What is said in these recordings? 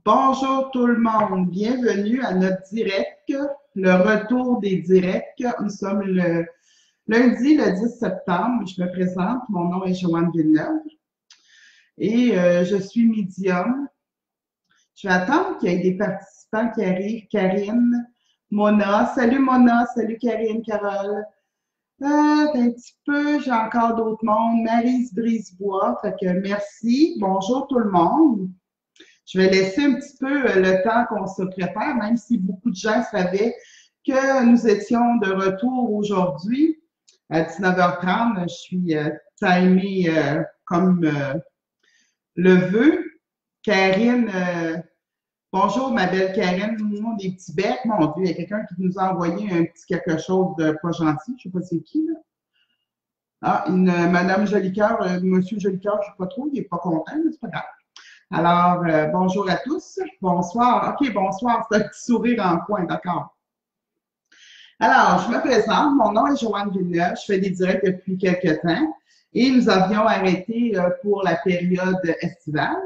Bonjour tout le monde, bienvenue à notre direct, le retour des directs. Nous sommes le lundi, le 10 septembre. Je me présente, mon nom est Joanne Villeneuve et je suis médium. Je vais attendre qu'il y ait des participants qui arrivent. Karine, Mona, salut Karine, Carole. Un petit peu, j'ai encore d'autres mondes. Maryse Brisebois, fait que merci. Bonjour tout le monde. Je vais laisser un petit peu le temps qu'on se prépare, même si beaucoup de gens savaient que nous étions de retour aujourd'hui à 19h30. Je suis timée comme le veut. Karine, bonjour ma belle Karine, nous des petits becs. Mon Dieu, il y a quelqu'un qui nous a envoyé un petit quelque chose de pas gentil. Je ne sais pas c'est qui, là. Ah, Madame Jolicoeur, Monsieur Jolicoeur, je ne sais pas trop, il n'est pas content, mais c'est pas grave. Alors, bonjour à tous. Bonsoir. OK, bonsoir. C'est un petit sourire en coin, d'accord. Alors, je me présente. Mon nom est Joanne Villeneuve. Je fais des directs depuis quelques temps et nous avions arrêté pour la période estivale.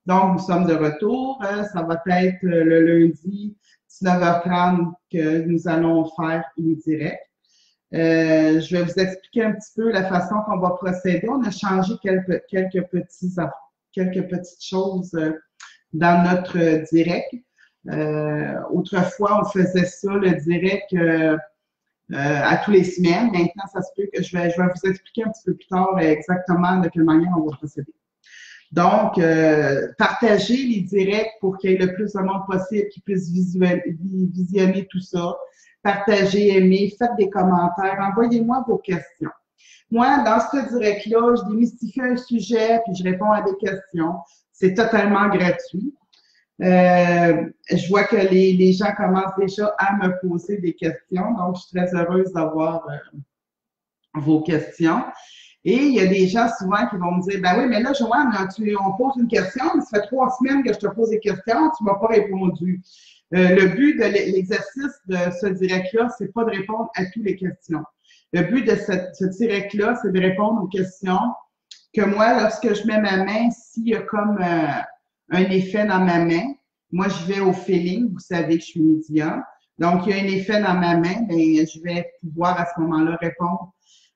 Donc, nous sommes de retour. Ça va être le lundi 19h30 que nous allons faire une direct. Je vais vous expliquer un petit peu la façon qu'on va procéder. On a changé quelques petites choses dans notre direct. Autrefois, on faisait ça, le direct, à tous les semaines. Maintenant, ça se peut que je vais vous expliquer un petit peu plus tard exactement de quelle manière on va procéder. Donc, partagez les directs pour qu'il y ait le plus de monde possible qui puisse visionner tout ça. Partagez, aimez, faites des commentaires, envoyez-moi vos questions. Moi, dans ce direct-là, je démystifie un sujet puis je réponds à des questions. C'est totalement gratuit. Je vois que les gens commencent déjà à me poser des questions, donc je suis très heureuse d'avoir vos questions. Et il y a des gens souvent qui vont me dire, ben oui, mais là, Joanne, on pose une question, mais ça fait 3 semaines que je te pose des questions, tu ne m'as pas répondu. Le but de l'exercice de ce direct-là, c'est pas de répondre à toutes les questions. Le but de ce direct-là, c'est de répondre aux questions que moi, lorsque je mets ma main, s'il y a comme un effet dans ma main, moi, je vais au feeling, vous savez que je suis médium. Donc, il y a un effet dans ma main, bien, je vais pouvoir à ce moment-là répondre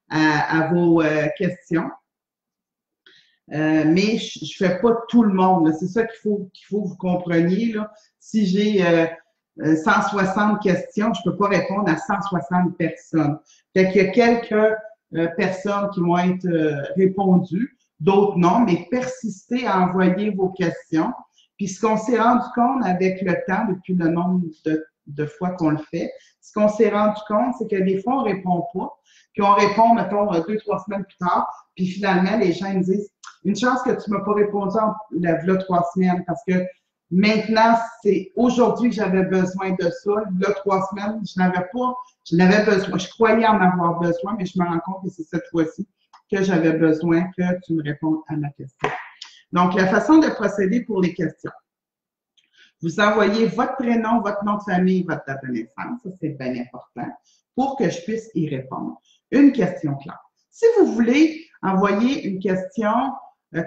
à vos questions. Mais je ne fais pas tout le monde. C'est ça qu'il faut que vous compreniez. Là. Si j'ai 160 questions, je ne peux pas répondre à 160 personnes. Fait qu'il y a quelques personnes qui vont être répondues, d'autres non, mais persistez à envoyer vos questions. Puis ce qu'on s'est rendu compte avec le temps, depuis le nombre de fois qu'on le fait, ce qu'on s'est rendu compte, c'est que des fois, on ne répond pas. Puis on répond, mettons, 2, 3 semaines plus tard. Puis finalement, les gens me disent, une chance que tu ne m'as pas répondu là 3 semaines parce que maintenant, c'est aujourd'hui que j'avais besoin de ça. Là, 3 semaines, je n'avais besoin. Je croyais en avoir besoin, mais je me rends compte que c'est cette fois-ci que j'avais besoin que tu me répondes à ma question. Donc, la façon de procéder pour les questions. Vous envoyez votre prénom, votre nom de famille, votre date de naissance, ça c'est bien important, pour que je puisse y répondre. Une question claire. Si vous voulez envoyer une question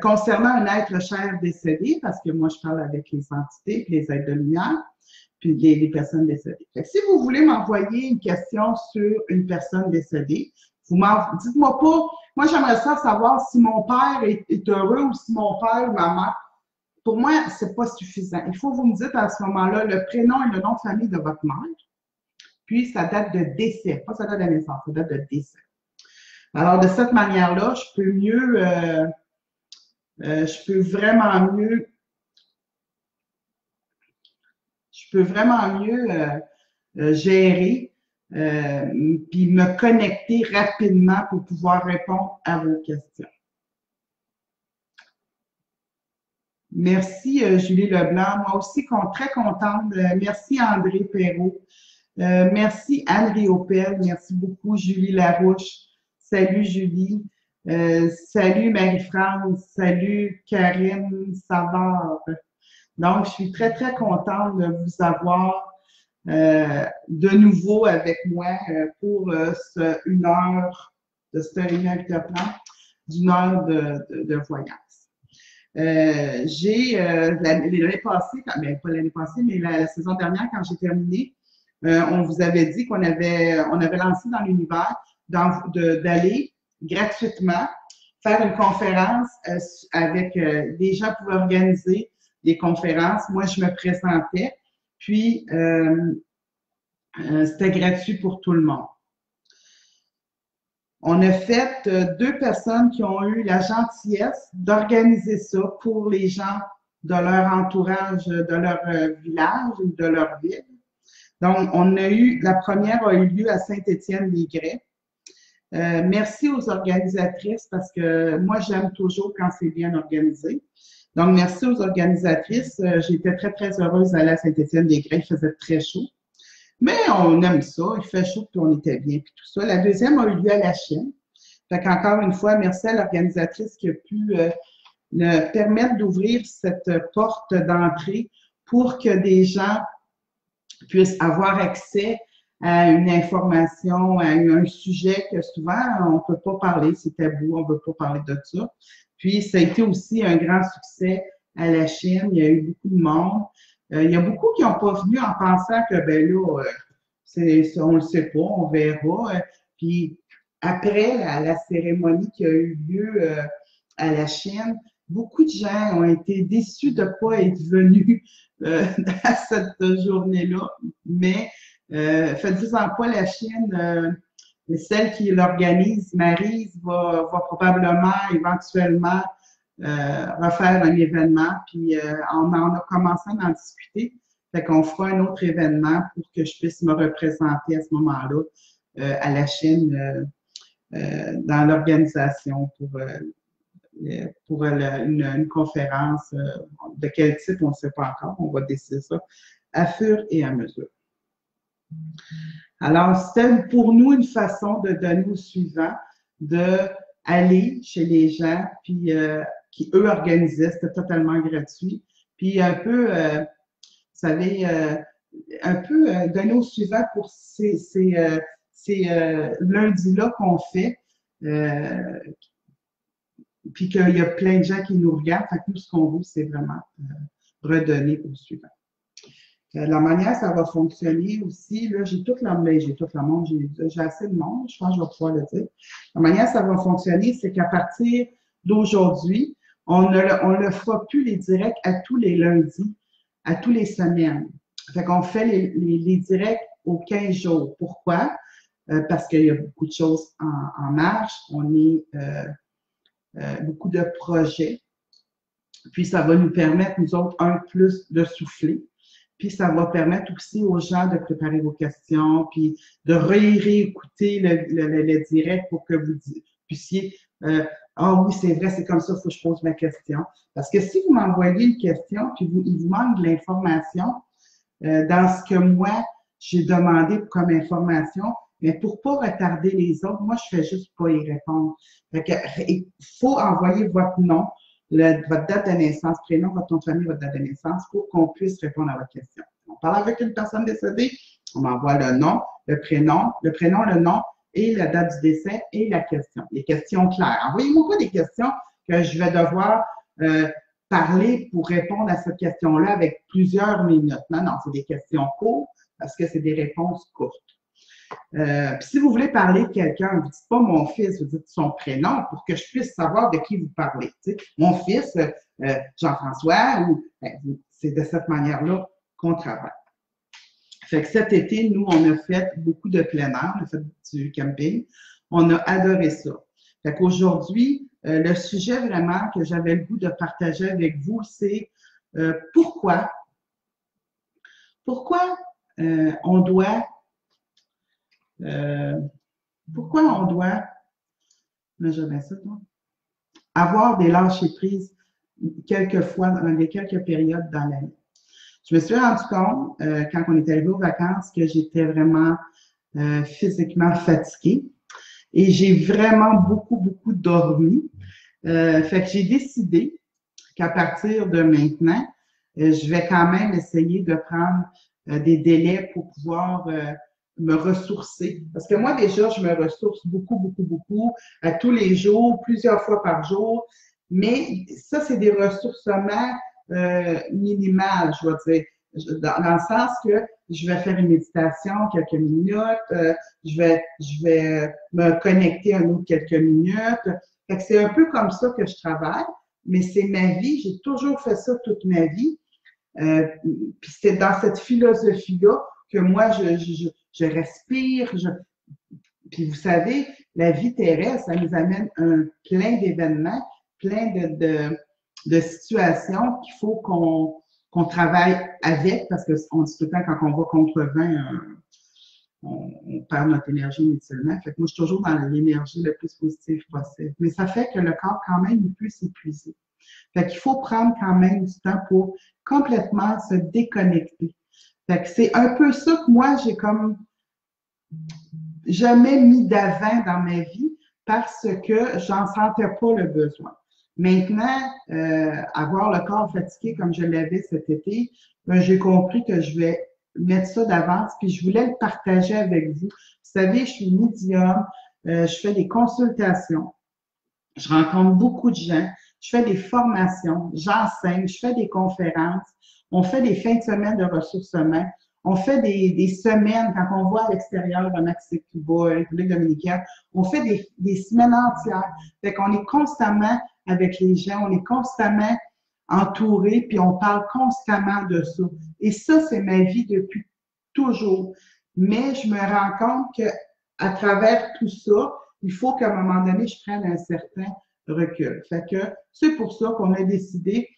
concernant un être cher décédé, parce que moi je parle avec les entités, puis les êtres de lumière, puis les personnes décédées. Si vous voulez m'envoyer une question sur une personne décédée, dites-moi pas, moi j'aimerais ça savoir si mon père est heureux ou si mon père ou ma mère. Pour moi, ce n'est pas suffisant. Il faut que vous me dites à ce moment-là le prénom et le nom de famille de votre mère, puis sa date de décès, pas sa date de naissance, sa date de décès. Alors, de cette manière-là, je peux mieux, je peux vraiment mieux gérer, puis me connecter rapidement pour pouvoir répondre à vos questions. Merci, Julie Leblanc. Moi aussi, très contente. Merci, André Perrault. Merci, Anne Riopel. Merci beaucoup, Julie Larouche. Salut, Julie. Salut, Marie-France. Salut, Karine Savard. Donc, je suis très, très contente de vous avoir de nouveau avec moi pour une heure de storytelling de plan, d'une heure de voyance. L'année passée, ben, pas l'année passée, mais la saison dernière, quand j'ai terminé, on vous avait dit on avait lancé dans l'univers d'aller gratuitement faire une conférence avec des gens pouvaient organiser des conférences. Moi, je me présentais, puis c'était gratuit pour tout le monde. On a fait deux personnes qui ont eu la gentillesse d'organiser ça pour les gens de leur entourage, de leur village ou de leur ville. Donc, la première a eu lieu à Saint-Étienne-des-Grès. Merci aux organisatrices parce que moi, j'aime toujours quand c'est bien organisé. Donc, merci aux organisatrices. J'étais très, très heureuse d'aller à Saint-Étienne-des-Grès. Il faisait très chaud. Mais on aime ça. Il fait chaud puis on était bien puis tout ça. La deuxième a eu lieu à la Chine. Fait qu'encore une fois, merci à l'organisatrice qui a pu me permettre d'ouvrir cette porte d'entrée pour que des gens puissent avoir accès à une information, à un sujet que souvent on ne peut pas parler, c'est tabou, on ne veut pas parler de ça. Puis ça a été aussi un grand succès à la Chine, il y a eu beaucoup de monde. Il y a beaucoup qui n'ont pas venu en pensant que ben là, on ne le sait pas, on verra. Puis après la cérémonie qui a eu lieu à la Chine, beaucoup de gens ont été déçus de ne pas être venus à cette journée-là, mais faites-vous-en pas, la Chine, celle qui l'organise, Maryse, va probablement, éventuellement, refaire un événement, puis on en a commencé à en discuter, fait qu'on fera un autre événement pour que je puisse me représenter à ce moment-là à la Chine dans l'organisation pour une conférence de quel type, on ne sait pas encore, on va décider ça à fur et à mesure. Alors, c'était pour nous une façon de donner au suivant, d'aller chez les gens, puis qui, eux, organisaient, c'était totalement gratuit, puis un peu, vous savez, un peu donner au suivant pour ces lundis-là qu'on fait, puis qu'il y a plein de gens qui nous regardent. Fait que nous, ce qu'on veut, c'est vraiment redonner au suivant. La manière ça va fonctionner aussi, là, j'ai tout le monde, j'ai assez de monde, je pense que je vais pouvoir le dire. La manière ça va fonctionner, c'est qu'à partir d'aujourd'hui, on ne fera plus les directs à tous les lundis, à tous les semaines. Fait qu'on fait les directs aux 15 jours. Pourquoi? Parce qu'il y a beaucoup de choses en marche. On est beaucoup de projets. Puis ça va nous permettre, nous autres, plus de souffler. Puis ça va permettre aussi aux gens de préparer vos questions, puis de réécouter le direct pour que vous puissiez ah oui, c'est vrai, c'est comme ça, il faut que je pose ma question. Parce que si vous m'envoyez une question, puis il vous manque de l'information dans ce que moi, j'ai demandé comme information, mais pour pas retarder les autres, moi, je fais juste pas y répondre. Fait que, il faut envoyer votre nom, votre date de naissance, prénom, votre nom de famille, votre date de naissance, pour qu'on puisse répondre à votre question. On parle avec une personne décédée, on m'envoie le nom, le nom et la date du décès et la question. Les questions claires. Envoyez-moi pas des questions que je vais devoir parler pour répondre à cette question-là avec plusieurs minutes. Non, c'est des questions courtes parce que c'est des réponses courtes. Puis si vous voulez parler de quelqu'un, vous ne dites pas mon fils, vous dites son prénom pour que je puisse savoir de qui vous parlez. Tu sais. Mon fils, Jean-François, c'est de cette manière-là qu'on travaille. Fait que cet été, nous, on a fait beaucoup de plein air, on a fait du camping. On a adoré ça. Fait qu'aujourd'hui, le sujet vraiment que j'avais le goût de partager avec vous, c'est pourquoi on doit avoir des lâcher-prises quelquefois dans quelques périodes dans l'année. Je me suis rendu compte, quand on est arrivé aux vacances, que j'étais vraiment physiquement fatiguée et j'ai vraiment beaucoup dormi. Fait que j'ai décidé qu'à partir de maintenant, je vais quand même essayer de prendre des délais pour pouvoir me ressourcer. Parce que moi, déjà, je me ressource beaucoup à tous les jours, plusieurs fois par jour. Mais ça, c'est des ressourcements minimales, je vais dire. Dans le sens que je vais faire une méditation quelques minutes, je vais me connecter un autre quelques minutes. Fait que c'est un peu comme ça que je travaille, mais c'est ma vie. J'ai toujours fait ça toute ma vie. Puis c'est dans cette philosophie-là que moi, je respire. Puis vous savez, la vie terrestre, ça nous amène plein d'événements, plein de situations qu'il faut qu'on travaille avec, parce qu'on dit tout le temps, quand on va contre vent, on perd notre énergie inutilement. Fait que moi, je suis toujours dans l'énergie le plus positive possible. Mais ça fait que le corps, quand même, il peut s'épuiser. Fait qu'il faut prendre quand même du temps pour complètement se déconnecter. Fait que c'est un peu ça que moi, j'ai comme jamais mis d'avant dans ma vie parce que j'en sentais pas le besoin. Maintenant, avoir le corps fatigué comme je l'avais cet été, ben, j'ai compris que je vais mettre ça d'avance, puis je voulais le partager avec vous. Vous savez, je suis médium, je fais des consultations, je rencontre beaucoup de gens, je fais des formations, j'enseigne, je fais des conférences, on fait des fins de semaine de ressourcement, on fait des semaines, quand on voit à l'extérieur en Mexique, Cuba, République dominicaine, on fait des semaines entières. Fait qu'on est constamment avec les gens, on est constamment entouré, puis on parle constamment de ça. Et ça, c'est ma vie depuis toujours. Mais je me rends compte que à travers tout ça, il faut qu'à un moment donné, je prenne un certain recul. Fait que c'est pour ça qu'on a décidé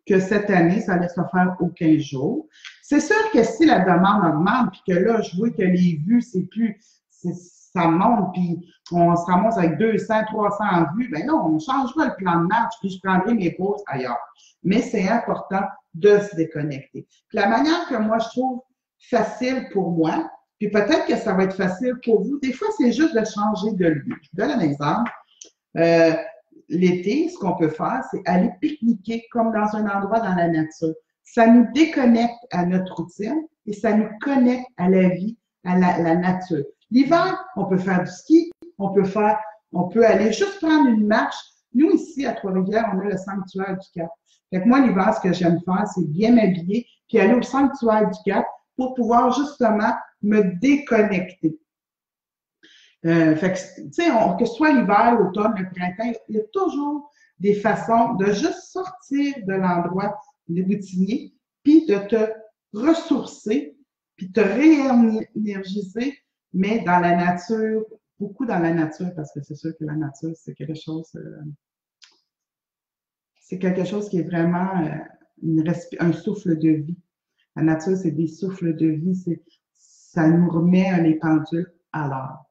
que cette année, ça allait se faire aux 15 jours. C'est sûr que si la demande augmente, puis que là, je vois que les vues, ça monte, puis on se ramasse avec 200, 300 vues, ben là, on changera le plan de match, puis je prendrai mes pauses ailleurs. Mais c'est important de se déconnecter. Puis la manière que moi, je trouve facile pour moi, puis peut-être que ça va être facile pour vous, des fois, c'est juste de changer de lieu. Je vous donne un exemple. L'été, ce qu'on peut faire, c'est aller pique-niquer comme dans un endroit dans la nature. Ça nous déconnecte à notre routine et ça nous connecte à la vie, à la nature. L'hiver, on peut faire du ski, on peut aller juste prendre une marche. Nous, ici, à Trois-Rivières, on a le sanctuaire du Cap. Fait que moi, l'hiver, ce que j'aime faire, c'est bien m'habiller puis aller au sanctuaire du Cap pour pouvoir justement me déconnecter. Fait que, tu sais, que ce soit l'hiver, l'automne, le printemps, il y a toujours des façons de juste sortir de l'endroit de routinier, puis de te ressourcer, puis te réénergiser, mais dans la nature, beaucoup dans la nature, parce que c'est sûr que la nature, c'est quelque chose qui est vraiment un souffle de vie. La nature, c'est des souffles de vie, ça nous remet les pendules à l'heure.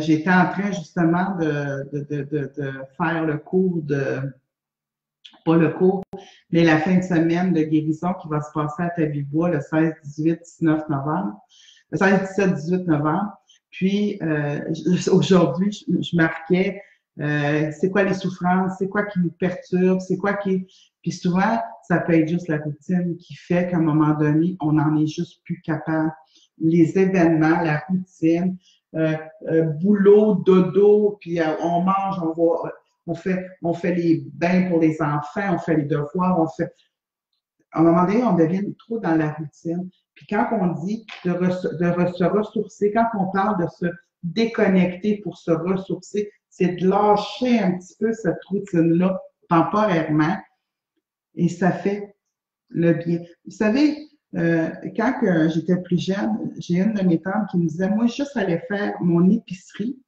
J'étais en train justement de faire le cours pas le cours, mais la fin de semaine de guérison qui va se passer à Tabibois le 16, 18, 19 novembre. Le 16, 17, 18 novembre. Puis, aujourd'hui, je marquais c'est quoi les souffrances, c'est quoi qui nous perturbe, c'est quoi qui... Puis souvent, ça peut être juste la routine qui fait qu'à un moment donné, on n'en est juste plus capable. Les événements, la routine, boulot, dodo, puis on mange, on fait les bains pour les enfants, on fait les devoirs, à un moment donné, on devient trop dans la routine. Puis quand on dit se ressourcer, quand on parle de se déconnecter pour se ressourcer, c'est de lâcher un petit peu cette routine-là temporairement et ça fait le bien. Vous savez, quand j'étais plus jeune, j'ai une de mes tantes qui me disait, moi, juste aller faire mon épicerie,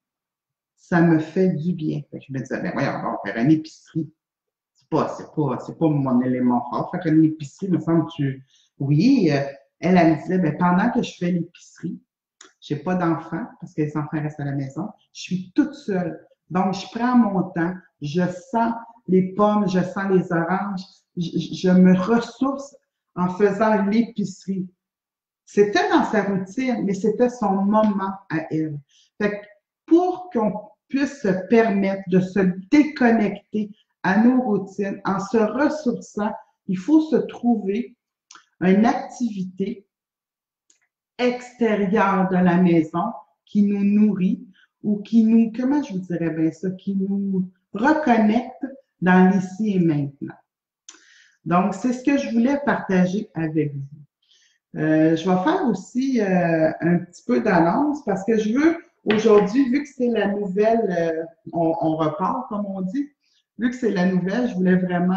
ça me fait du bien. Fait que je me disais, ben voyons, on va faire une épicerie. C'est pas mon élément fort. Faire une épicerie, me semble oui, elle me disait, ben, pendant que je fais l'épicerie, j'ai pas d'enfants parce que les enfants restent à la maison. Je suis toute seule. Donc, je prends mon temps, je sens les pommes, je sens les oranges, je me ressource en faisant l'épicerie. C'était dans sa routine, mais c'était son moment à elle. Fait que pour qu'on puisse se permettre de se déconnecter à nos routines en se ressourçant, il faut se trouver une activité extérieure de la maison qui nous nourrit ou qui nous, comment je vous dirais bien ça, qui nous reconnecte dans l'ici et maintenant. Donc, c'est ce que je voulais partager avec vous. Je vais faire aussi un petit peu d'annonce parce que je veux aujourd'hui, vu que c'est la nouvelle, on repart comme on dit, vu que c'est la nouvelle, je voulais vraiment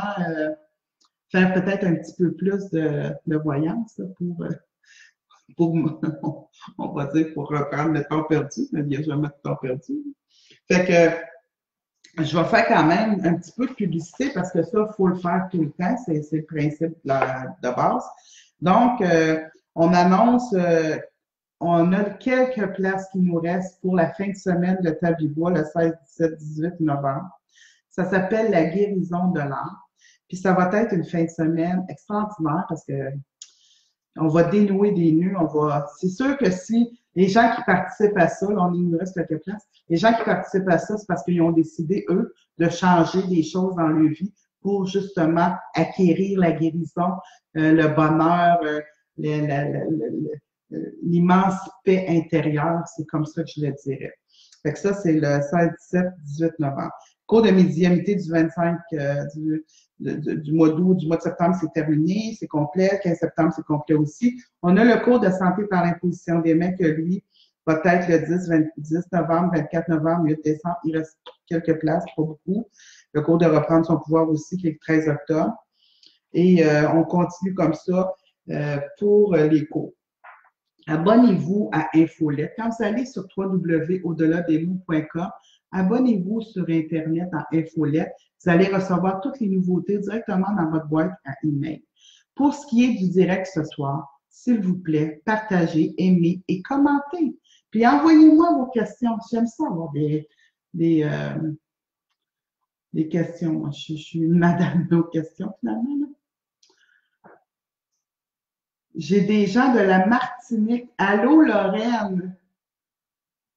faire peut-être un petit peu plus de voyance là, pour on va dire pour reprendre le temps perdu, mais il n'y a jamais de temps perdu. Fait que je vais faire quand même un petit peu de publicité parce que ça, il faut le faire tout le temps, c'est le principe de base. Donc, on annonce, on a quelques places qui nous restent pour la fin de semaine de Tablibois, le 16, 17, 18 novembre. Ça s'appelle la guérison de l'âme. Puis ça va être une fin de semaine extraordinaire parce que on va dénouer des nœuds, c'est sûr que si les gens qui participent à ça, là, il nous reste quelques places, les gens qui participent à ça, c'est parce qu'ils ont décidé, eux, de changer des choses dans leur vie pour justement acquérir la guérison, le bonheur, l'immense paix intérieure, c'est comme ça que je le dirais. Fait que ça, c'est le 16, 17, 18 novembre. Cours de médiumnité du 25 du mois d'août, du mois de septembre, c'est terminé, c'est complet. 15 septembre, c'est complet aussi. On a le cours de santé par l'imposition des mains que lui va être le 10 novembre, 24 novembre, 8 décembre. Il reste quelques places, pas beaucoup. Le cours de reprendre son pouvoir aussi, qui est le 13 octobre. Et on continue comme ça pour les cours. Abonnez-vous à Infolette. Quand vous allez sur www.au-delà-des-mots.com, abonnez-vous sur Internet en Infolette. Vous allez recevoir toutes les nouveautés directement dans votre boîte à email. Pour ce qui est du direct ce soir, s'il vous plaît, partagez, aimez et commentez. Puis envoyez-moi vos questions. J'aime ça avoir des questions. Moi, je suis une madame de questions finalement. Là. J'ai des gens de la Martinique. Allô, Lorraine?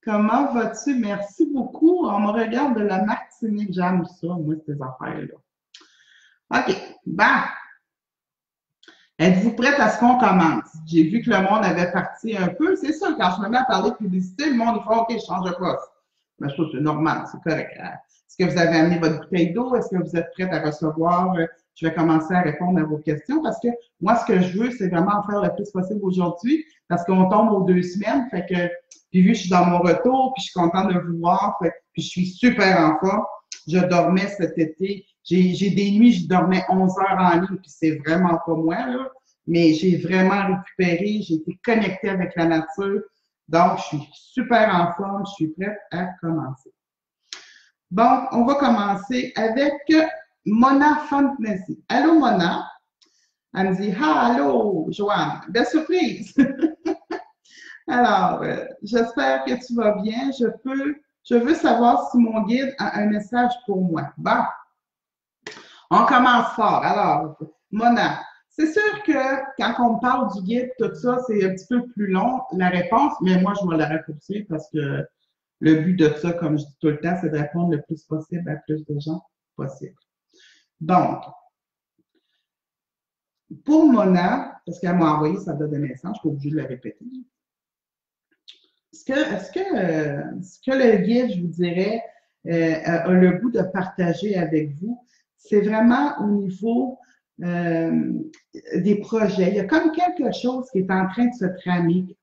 Comment vas-tu? Merci beaucoup. On me regarde de la Martinique. J'aime ça, moi, ces affaires-là. OK. Bon. Êtes-vous prête à ce qu'on commence? J'ai vu que le monde avait parti un peu. C'est ça, quand je me mets à parler de publicité, le monde dit OK, je change de poste. Mais je trouve que c'est normal, c'est correct. Est-ce que vous avez amené votre bouteille d'eau? Est-ce que vous êtes prête à recevoir? Je vais commencer à répondre à vos questions parce que moi, ce que je veux, c'est vraiment en faire le plus possible aujourd'hui parce qu'on tombe aux 2 semaines. Fait que, puis vu que je suis dans mon retour, puis je suis contente de vous voir, puis je suis super en forme. Je dormais cet été. J'ai des nuits, je dormais 11 heures en ligne, puis c'est vraiment pas moi, là. Mais j'ai vraiment récupéré, j'ai été connectée avec la nature. Donc, je suis super en forme, je suis prête à commencer. Bon, on va commencer avec Mona Fontenesi. Allô, Mona? Elle me dit, ah, allô, Joanne. Belle surprise! Alors, j'espère que tu vas bien. Je veux savoir si mon guide a un message pour moi. Bon, on commence fort. Alors, Mona, c'est sûr que quand on me parle du guide, tout ça, c'est un petit peu plus long, la réponse, mais moi, je vais la raccourcir parce que le but de ça, comme je dis tout le temps, c'est de répondre le plus possible à plus de gens possible. Donc, pour Mona, parce qu'elle m'a envoyé sa date de naissance, je suis pas obligée de le répéter. Ce que le guide, je vous dirais, a le goût de partager avec vous, c'est vraiment au niveau des projets. Il y a comme quelque chose qui est en train de se tramer.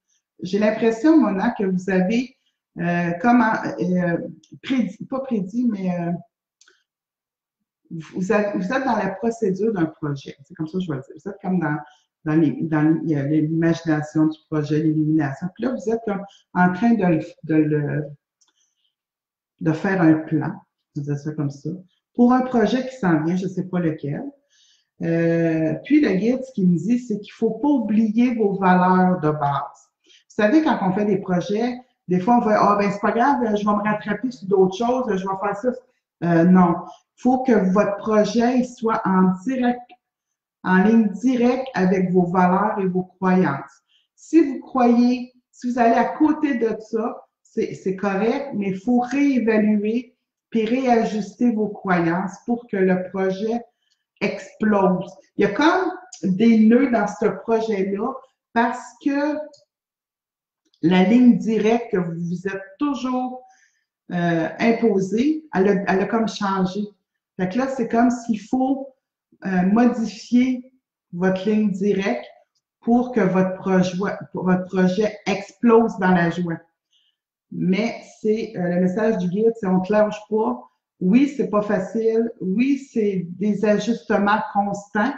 J'ai l'impression, Mona, que vous avez pas prédit, mais vous êtes dans la procédure d'un projet. C'est comme ça que je vais le dire. Vous êtes comme dans l'imagination du projet, l'illumination. Puis là, vous êtes comme en train de faire un plan, je vais dire ça comme ça, pour un projet qui s'en vient, je ne sais pas lequel. Puis le guide, ce qu'il me dit, c'est qu'il ne faut pas oublier vos valeurs de base. Vous savez, quand on fait des projets, des fois, on va ah ben c'est pas grave, je vais me rattraper sur d'autres choses, je vais faire ça. Non. Il faut que votre projet soit en ligne directe avec vos valeurs et vos croyances. Si vous croyez, si vous allez à côté de ça, c'est correct, mais il faut réévaluer puis réajuster vos croyances pour que le projet explose. Il y a comme des nœuds dans ce projet-là parce que la ligne directe que vous vous êtes toujours imposée, elle a comme changé. Fait que là, c'est comme s'il faut modifier votre ligne directe pour que votre projet explose dans la joie. Mais c'est le message du guide, c'est on te lâche pas. Oui, c'est pas facile. Oui, c'est des ajustements constants,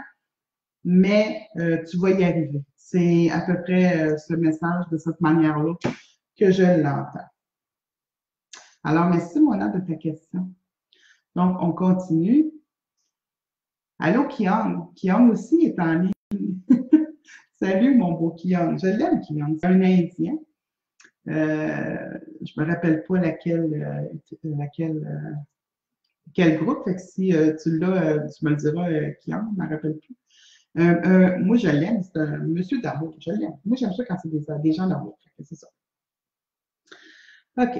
mais tu vas y arriver. C'est à peu près ce message de cette manière-là que je l'entends. Alors, merci, Mona, de ta question. Donc, on continue. Allô, Kian. Kian aussi est en ligne. Salut, mon beau Kian. Je l'aime, Kian. C'est un Indien. Je me rappelle pas quel groupe. Fait que si tu l'as, tu me le diras, Kian, je ne me rappelle plus. Moi, je l'aime. C'est un monsieur d'amour. Je l'aime. Moi, j'aime ça quand c'est des gens d'amour. C'est ça. OK.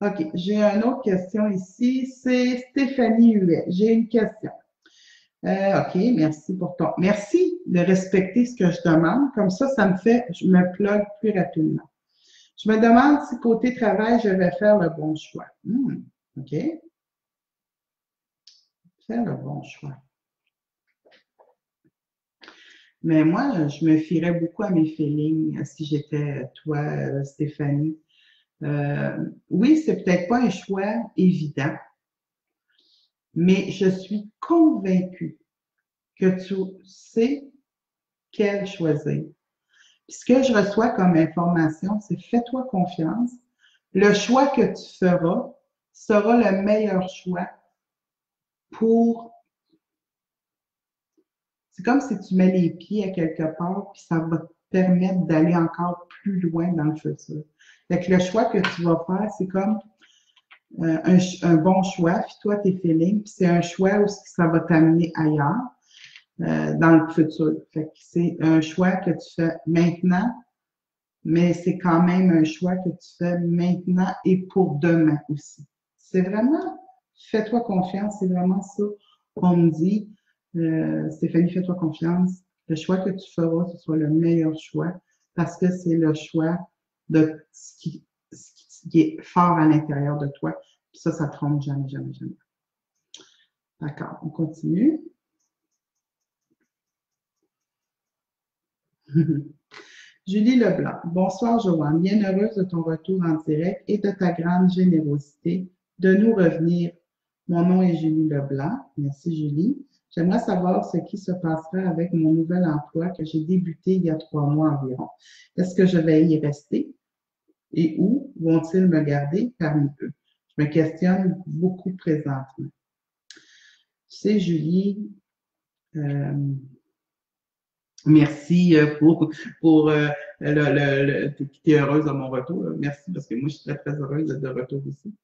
OK. J'ai une autre question ici. C'est Stéphanie Huet. J'ai une question. OK, merci pour ton. Merci de respecter ce que je demande. Comme ça me fait, je me plug plus rapidement. Je me demande si côté travail, je vais faire le bon choix. OK. Faire le bon choix. Mais moi, je me fierais beaucoup à mes feelings si j'étais toi, Stéphanie. Oui, c'est peut-être pas un choix évident, mais je suis convaincue que tu sais quel choisir. Puis ce que je reçois comme information, c'est fais-toi confiance. Le choix que tu feras sera le meilleur choix pour. C'est comme si tu mets les pieds à quelque part, puis ça va te permettre d'aller encore plus loin dans le futur. Fait que le choix que tu vas faire, c'est comme un bon choix, puis toi, tes feelings, puis c'est un choix où ça va t'amener ailleurs dans le futur. Fait que c'est un choix que tu fais maintenant, mais c'est quand même un choix que tu fais maintenant et pour demain aussi. C'est vraiment, fais-toi confiance, c'est vraiment ça qu'on me dit. Stéphanie, fais-toi confiance. Le choix que tu feras, ce soit le meilleur choix parce que c'est le choix de ce qui est fort à l'intérieur de toi. Puis ça ne trompe jamais, jamais, jamais. D'accord, on continue. Julie Leblanc. Bonsoir, Joanne. Bien heureuse de ton retour en direct et de ta grande générosité de nous revenir. Mon nom est Julie Leblanc. Merci, Julie. J'aimerais savoir ce qui se passera avec mon nouvel emploi que j'ai débuté il y a 3 mois environ. Est-ce que je vais y rester et où vont-ils me garder parmi eux? Je me questionne beaucoup présentement. Tu sais, Julie, merci pour tu es heureuse de mon retour. Merci parce que moi, je suis très, très heureuse d'être de retour ici.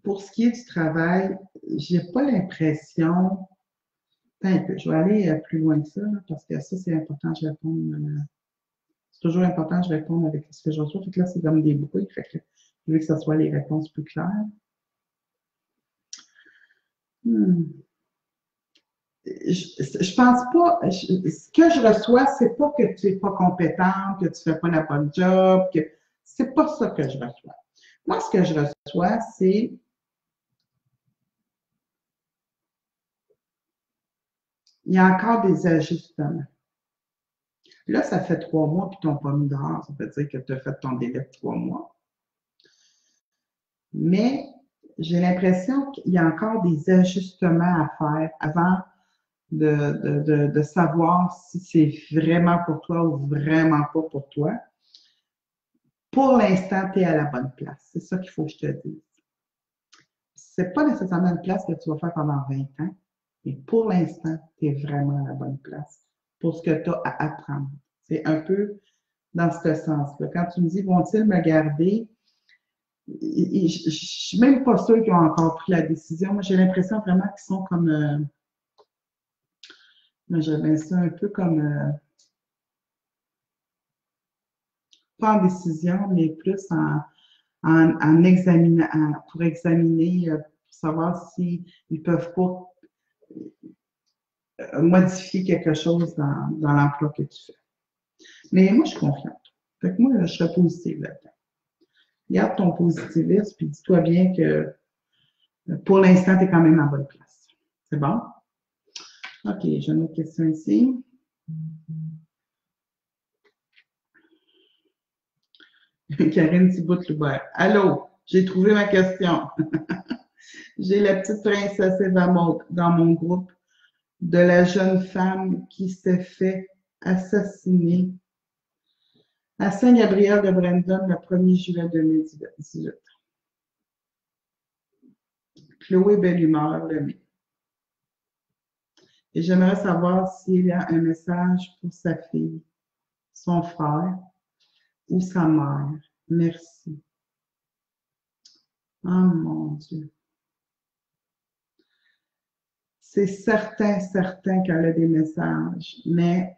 Pour ce qui est du travail, j'ai pas l'impression. Attends un peu, je vais aller plus loin que ça, là, parce que ça, c'est important, je réponds. C'est toujours important, je réponds avec ce que je reçois. Fait que là, c'est comme des bruits. Fait que je veux que ce soit les réponses plus claires. Je pense pas. Ce que je reçois, c'est pas que tu es pas compétente, que tu fais pas la bonne job, que c'est pas ça que je reçois. Moi, ce que je reçois, c'est il y a encore des ajustements. Là, ça fait 3 mois puis tu n'as pas mis dehors. Ça veut dire que tu as fait ton délai de 3 mois. Mais j'ai l'impression qu'il y a encore des ajustements à faire avant de savoir si c'est vraiment pour toi ou vraiment pas pour toi. Pour l'instant, tu es à la bonne place. C'est ça qu'il faut que je te dise. C'est pas nécessairement une place que tu vas faire pendant 20 ans, mais pour l'instant, tu es vraiment à la bonne place pour ce que tu as à apprendre. C'est un peu dans ce sens-là. Quand tu me dis, vont-ils me garder? Je ne suis même pas sûre qu'ils ont encore pris la décision. Moi, j'ai l'impression vraiment qu'ils sont comme... j'avais ça un peu comme... pas en décision, mais plus en examinant, pour examiner, pour savoir s'ils ne peuvent pas modifier quelque chose dans l'emploi que tu fais. Mais moi, je suis confiante. Fait que moi, je serais positive là-dedans. garde ton positivisme, puis dis-toi bien que pour l'instant, tu es quand même en bonne place. C'est bon? OK, j'ai une autre question ici. Karine Thibault-Loubert. Allô, j'ai trouvé ma question. J'ai la petite princesse Eva Maud dans mon groupe de la jeune femme qui s'est fait assassiner à Saint-Gabriel-de-Brandon le 1er juillet 2018. Chloé Bellumeur, le met. Et j'aimerais savoir s'il y a un message pour sa fille, son frère ou sa mère. Merci. Oh mon Dieu. C'est certain qu'elle a des messages, mais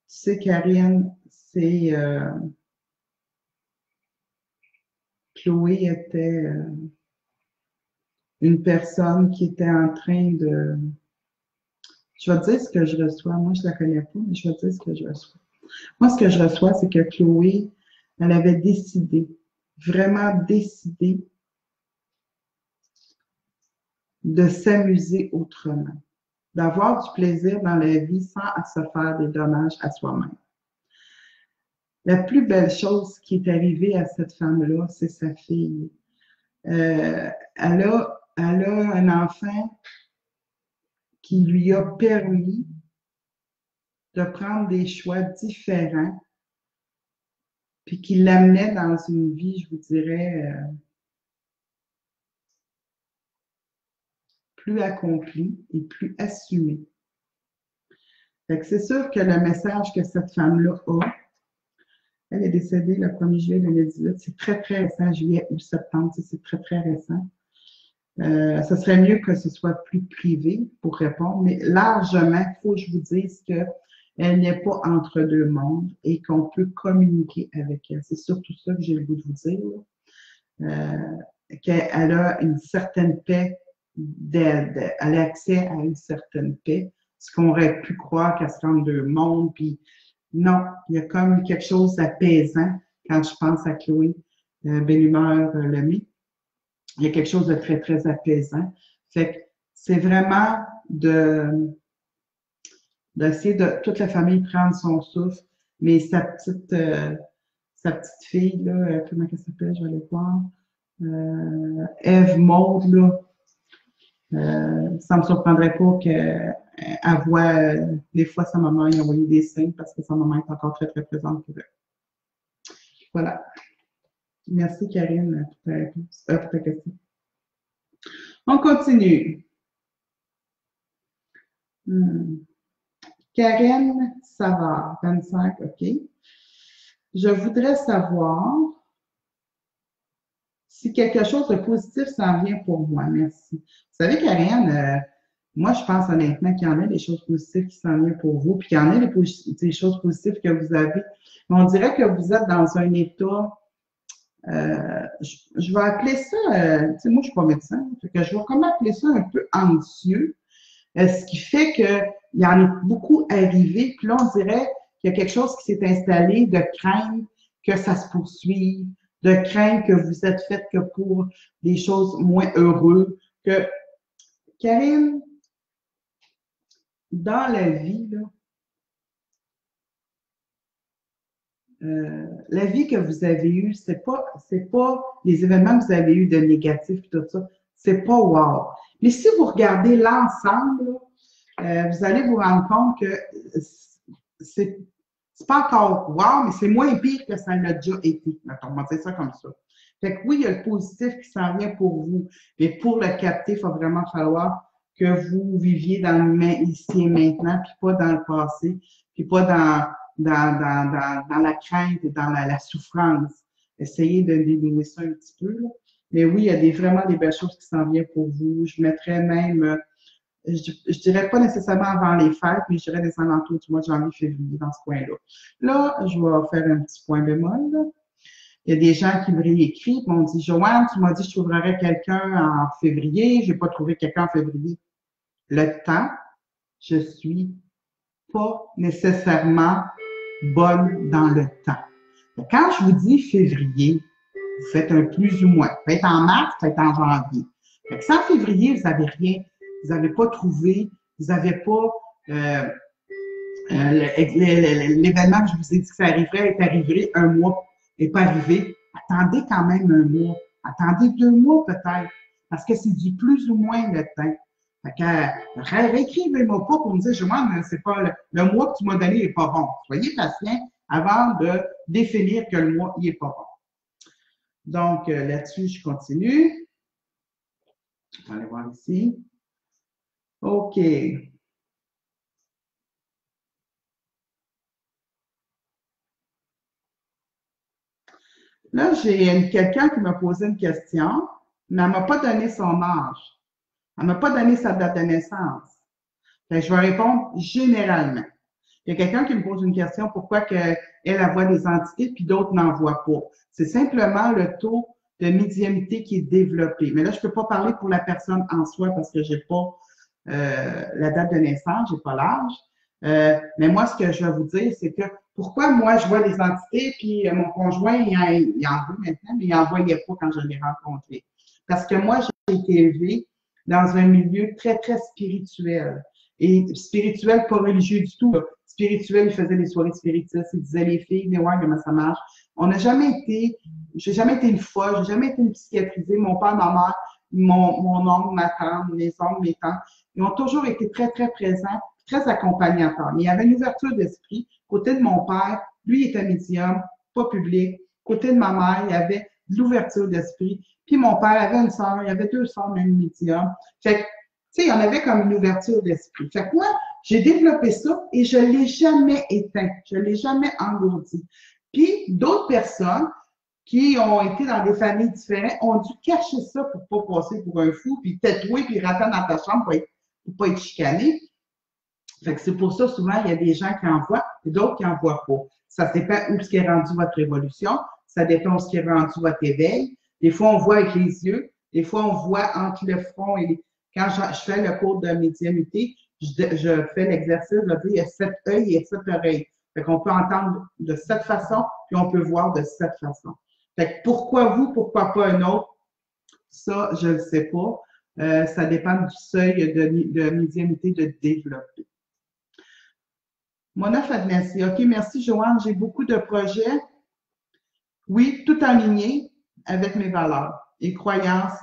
tu sais, Karine, c'est Chloé était une personne qui était en train de. Je vais te dire ce que je reçois. Moi, je la connais pas, mais je vais te dire ce que je reçois. Moi, ce que je reçois, c'est que Chloé, elle avait décidé, vraiment décidé de s'amuser autrement, d'avoir du plaisir dans la vie sans se faire des dommages à soi-même. La plus belle chose qui est arrivée à cette femme-là, c'est sa fille. Elle a un enfant qui lui a permis de prendre des choix différents, puis qui l'amenait dans une vie, je vous dirais, plus accomplie et plus assumée. Fait que c'est sûr que le message que cette femme-là a, elle est décédée le 1er juillet 2018, c'est très, très récent, juillet ou septembre, c'est très, très récent. Ce serait mieux que ce soit plus privé pour répondre, mais largement, il faut que je vous dise qu'elle n'est pas entre deux mondes et qu'on peut communiquer avec elle. C'est surtout ça que j'ai le goût de vous dire. Qu'elle a une certaine paix, elle a accès à une certaine paix, ce qu'on aurait pu croire qu'elle se rend deux mondes, puis non, il y a comme quelque chose d'apaisant quand je pense à Chloé Bellumeur Lemay. Il y a quelque chose de très, très apaisant. Fait que c'est vraiment d'essayer de toute la famille prendre son souffle, mais sa petite fille, là, comment elle s'appelle, je vais aller voir. Eve Maud, là, ça ne me surprendrait pas qu'elle voit des fois sa maman y envoyer des signes parce que sa maman est encore très, très présente pour elle. Voilà. Merci, Karine, pour ta question. On continue. Karen Savard, 25, OK. Je voudrais savoir si quelque chose de positif s'en vient pour moi. Merci. Vous savez, Karen, moi, je pense honnêtement qu'il y en a des choses positives qui s'en viennent pour vous, puis qu'il y en a des choses positives que vous avez. Mais on dirait que vous êtes dans un état, je vais appeler ça, tu sais, moi, je ne suis pas médecin, que je vais comment appeler ça un peu anxieux. Ce qui fait qu'il y en a beaucoup arrivé, puis là, on dirait qu'il y a quelque chose qui s'est installé de crainte que ça se poursuive, de crainte que vous êtes fait que pour des choses moins heureuses. Que, Karine, dans la vie, là, la vie que vous avez eue, c'est pas les événements que vous avez eus de négatifs et tout ça, c'est pas wow. Mais si vous regardez l'ensemble, vous allez vous rendre compte que c'est pas encore wow, mais c'est moins pire que ça l'a déjà été. Mettons, on va dire ça comme ça. Fait que oui, il y a le positif qui s'en vient pour vous, mais pour le capter, il va vraiment falloir que vous viviez dans le ici et maintenant, puis pas dans le passé, puis pas dans la crainte et dans la souffrance. Essayez de diminuer ça un petit peu. Là. Mais oui, il y a vraiment des belles choses qui s'en viennent pour vous. Je mettrais même je dirais pas nécessairement avant les fêtes, mais je dirais des alentours du mois de janvier, février, dans ce coin-là. Là, je vais faire un petit point bémol. Là. Il y a des gens qui me réécrivent, m'ont dit, Joanne, tu m'as dit que je trouverais quelqu'un en février, je n'ai pas trouvé quelqu'un en février. Le temps, je suis pas nécessairement bonne dans le temps. Quand je vous dis février, Vous faites un plus ou moins. Ça peut être en mars, ça peut être en janvier. Fait que si en février, vous n'avez rien, vous n'avez pas trouvé, vous n'avez pas l'événement que je vous ai dit que ça arriverait est arrivé un mois, n'est pas arrivé. Attendez quand même un mois. Attendez 2 mois peut-être. Parce que c'est du plus ou moins le temps. Fait que réécrivez-moi pas pour me dire, Joanne, c'est pas le mois que tu m'as donné n'est pas bon. Soyez patient avant de définir que le mois n'est pas bon. Donc, là-dessus, je continue. On va aller voir ici. OK. Là, j'ai quelqu'un qui m'a posé une question, mais elle ne m'a pas donné son âge. Elle ne m'a pas donné sa date de naissance. Fait que je vais répondre généralement. Il y a quelqu'un qui me pose une question, pourquoi elle voit des entités puis d'autres n'en voient pas. C'est simplement le taux de médiumnité qui est développé. Mais là, je ne peux pas parler pour la personne en soi parce que je n'ai pas la date de naissance, je n'ai pas l'âge. Mais moi, ce que je vais vous dire, c'est que pourquoi moi, je vois des entités, puis mon conjoint, il en veut maintenant, mais il n'en voyait pas quand je l'ai rencontré. Parce que moi, j'ai été élevée dans un milieu très, très spirituel. Et spirituel, pas religieux du tout. Spirituel, il faisait des soirées spiritistes, il disait les filles, mais ouais, comment ça marche. On n'a jamais été, j'ai jamais été une folle, j'ai jamais été une psychiatrisée. Mon père, ma mère, mon oncle, ma tante, mes oncles, mes tantes, ils ont toujours été très, très présents, très accompagnateurs. Mais il y avait une ouverture d'esprit. Côté de mon père, lui, il était médium, pas public. Côté de ma mère, il y avait de l'ouverture d'esprit. Puis mon père avait une sœur, il y avait 2 sœurs, même médium. Fait que, tu sais, il y en avait comme une ouverture d'esprit. Fait que moi, j'ai développé ça et je ne l'ai jamais éteint. Je ne l'ai jamais engourdi. Puis d'autres personnes qui ont été dans des familles différentes ont dû cacher ça pour ne pas passer pour un fou, puis tatouer, puis rentrer dans ta chambre pour pas être chicané. Fait que c'est pour ça, souvent, il y a des gens qui en voient et d'autres qui n'en voient pas. Ça dépend où ce qui est rendu votre évolution, ça dépend où ce qui est rendu votre éveil. Des fois, on voit avec les yeux, des fois, on voit entre le front et les... Quand je fais le cours de médiumnité, je fais l'exercice de dire il y a 7 œils et 7 oreilles. Fait qu'on peut entendre de cette façon, puis on peut voir de cette façon. Fait que pourquoi vous, pourquoi pas un autre? Ça, je ne sais pas. Ça dépend du seuil de médiumnité de développer. Mona Fadnessi. OK, merci Joanne. J'ai beaucoup de projets. Oui, tout aligné avec mes valeurs et croyances.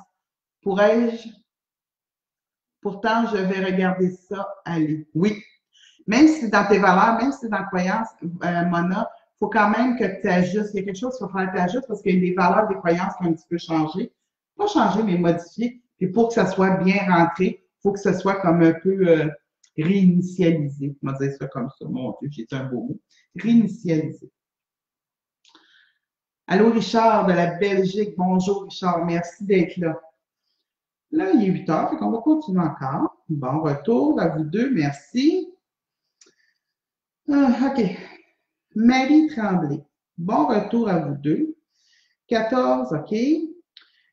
Pourrais-je? Pourtant, je vais regarder ça aller. Oui. Même si c'est dans tes valeurs, même si c'est dans tes croyances, Mona, il faut quand même que tu ajustes. Il y a quelque chose qu'il faut faire que tu ajustes parce qu'il y a des valeurs, des croyances qui ont un petit peu changé. Pas changé, mais modifié. Puis pour que ça soit bien rentré, il faut que ce soit comme un peu réinitialisé. On va dire ça comme ça. Mon Dieu, j'ai un beau mot. Réinitialisé. Allô, Richard de la Belgique. Bonjour, Richard. Merci d'être là. Là, il est 8 heures, donc on va continuer encore. Bon retour à vous deux. Merci. OK. Marie Tremblay. Bon retour à vous deux. 14, OK.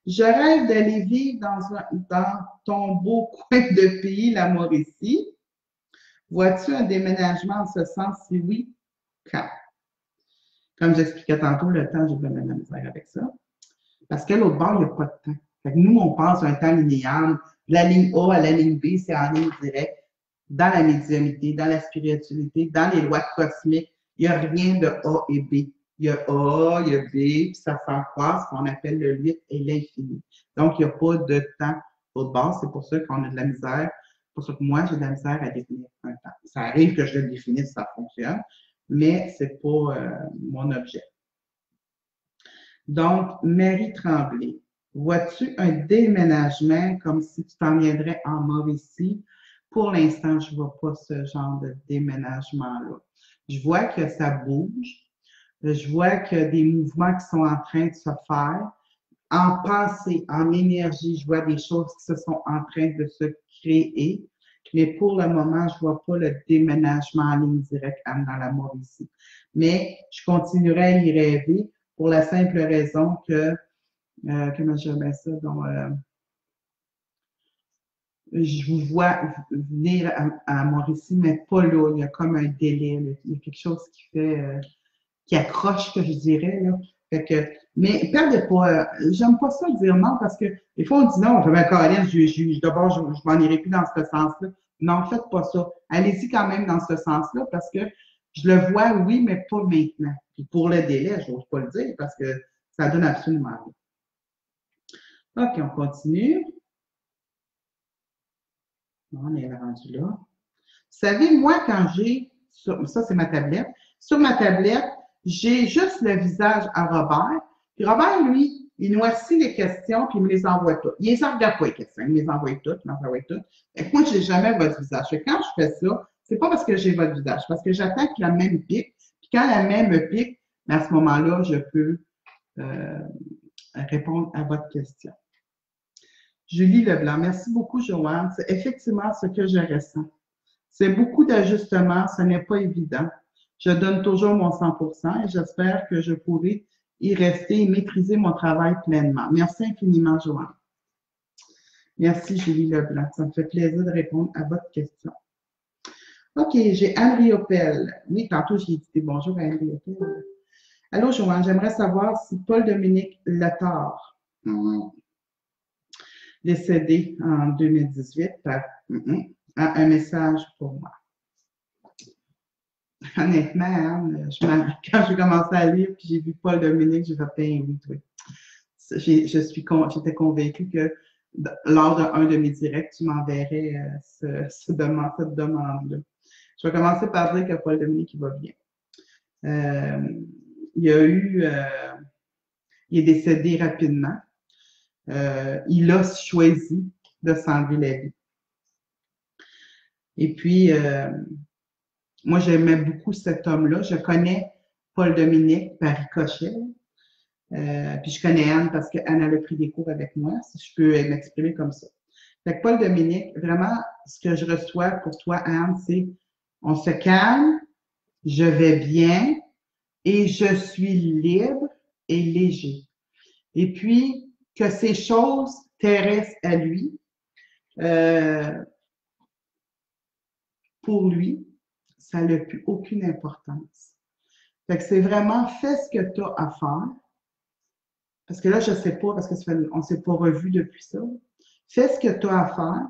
Je rêve d'aller vivre dans ton beau coin de pays, la Mauricie. Vois-tu un déménagement en ce sens? Si oui, quand? Comme j'expliquais tantôt, le temps, j'ai vraiment de la misère avec ça. Parce que l'autre bord, il n'y a pas de temps. Fait que nous, on pense à un temps linéaire. La ligne A à la ligne B, c'est en ligne directe. Dans la médiumnité, dans la spiritualité, dans les lois cosmiques, il n'y a rien de A et B. Il y a A, il y a B, puis ça s'encroise, ce qu'on appelle le 8 et l'infini. Donc, il n'y a pas de temps au bord. C'est pour ça qu'on a de la misère. C'est pour ça que moi, j'ai de la misère à définir un temps. Ça arrive que je le définisse, ça fonctionne, mais ce n'est pas mon objet. Donc, Marie Tremblay, vois-tu un déménagement comme si tu t'en viendrais en Mauricie? Pour l'instant, je ne vois pas ce genre de déménagement-là. Je vois que ça bouge. Je vois qu'il y a des mouvements qui sont en train de se faire. En pensée, en énergie, je vois des choses qui se sont en train de se créer. Mais pour le moment, je ne vois pas le déménagement en ligne directe dans la Mauricie. Mais je continuerai à y rêver pour la simple raison que, comment je mets ça, donc, je vous vois venir à Mauricie, mais pas là. Il y a comme un délai. Là. Il y a quelque chose qui fait, qui accroche, que je dirais. Là. Fait que, mais perdez pas, j'aime pas ça dire non parce que des fois on dit non, je vais Caroline, d'abord je m'en irai plus dans ce sens-là. Non, faites pas ça. Allez-y quand même dans ce sens-là parce que je le vois, oui, mais pas maintenant. Puis pour le délai, je n'ose pas le dire parce que ça donne absolument rien. OK, on continue. On est rendu là. Vous savez, moi, quand j'ai, ça c'est ma tablette, sur ma tablette, j'ai juste le visage à Robert. Puis Robert, lui, il noircit les questions, puis il me les envoie toutes. Il les regarde pas, les questions, il me les envoie toutes, il m'envoie toutes. Et moi, je n'ai jamais votre visage. Et quand je fais ça, c'est pas parce que j'ai votre visage, parce que j'attends que la même pique. Puis quand la même pique, à ce moment-là, je peux répondre à votre question. Julie Leblanc, merci beaucoup, Joanne. C'est effectivement ce que je ressens. C'est beaucoup d'ajustements, ce n'est pas évident. Je donne toujours mon 100% et j'espère que je pourrai y rester et maîtriser mon travail pleinement. Merci infiniment, Joanne. Merci, Julie Leblanc. Ça me fait plaisir de répondre à votre question. OK, j'ai Anne Riopel. Oui, tantôt, j'ai dit bonjour à Anne Riopel. Allô, Joanne, j'aimerais savoir si Paul-Dominique Letard, décédé en 2018, a un message pour moi. Honnêtement, Anne, quand j'ai commencé à lire, puis j'ai vu Paul-Dominique, j'ai fait oui, oui. J'étais convaincue que lors d'un de mes directs, tu m'enverrais cette demande-là. Je vais commencer par dire que Paul-Dominique, il va bien. Il est décédé rapidement. Il a choisi de s'enlever la vie. Et puis, moi, j'aimais beaucoup cet homme-là. Je connais Paul-Dominique par ricochet. Puis je connais Anne parce qu'Anne a pris des cours avec moi, si je peux m'exprimer comme ça. Fait que Paul-Dominique, vraiment, ce que je reçois pour toi, Anne, c'est on se calme, je vais bien et je suis libre et léger. Et puis, que ces choses terrestres à lui, pour lui, ça n'a plus aucune importance. Fait que c'est vraiment fais ce que tu as à faire. Parce que là, je ne sais pas, parce qu'on ne s'est pas revu depuis ça. Fais ce que tu as à faire.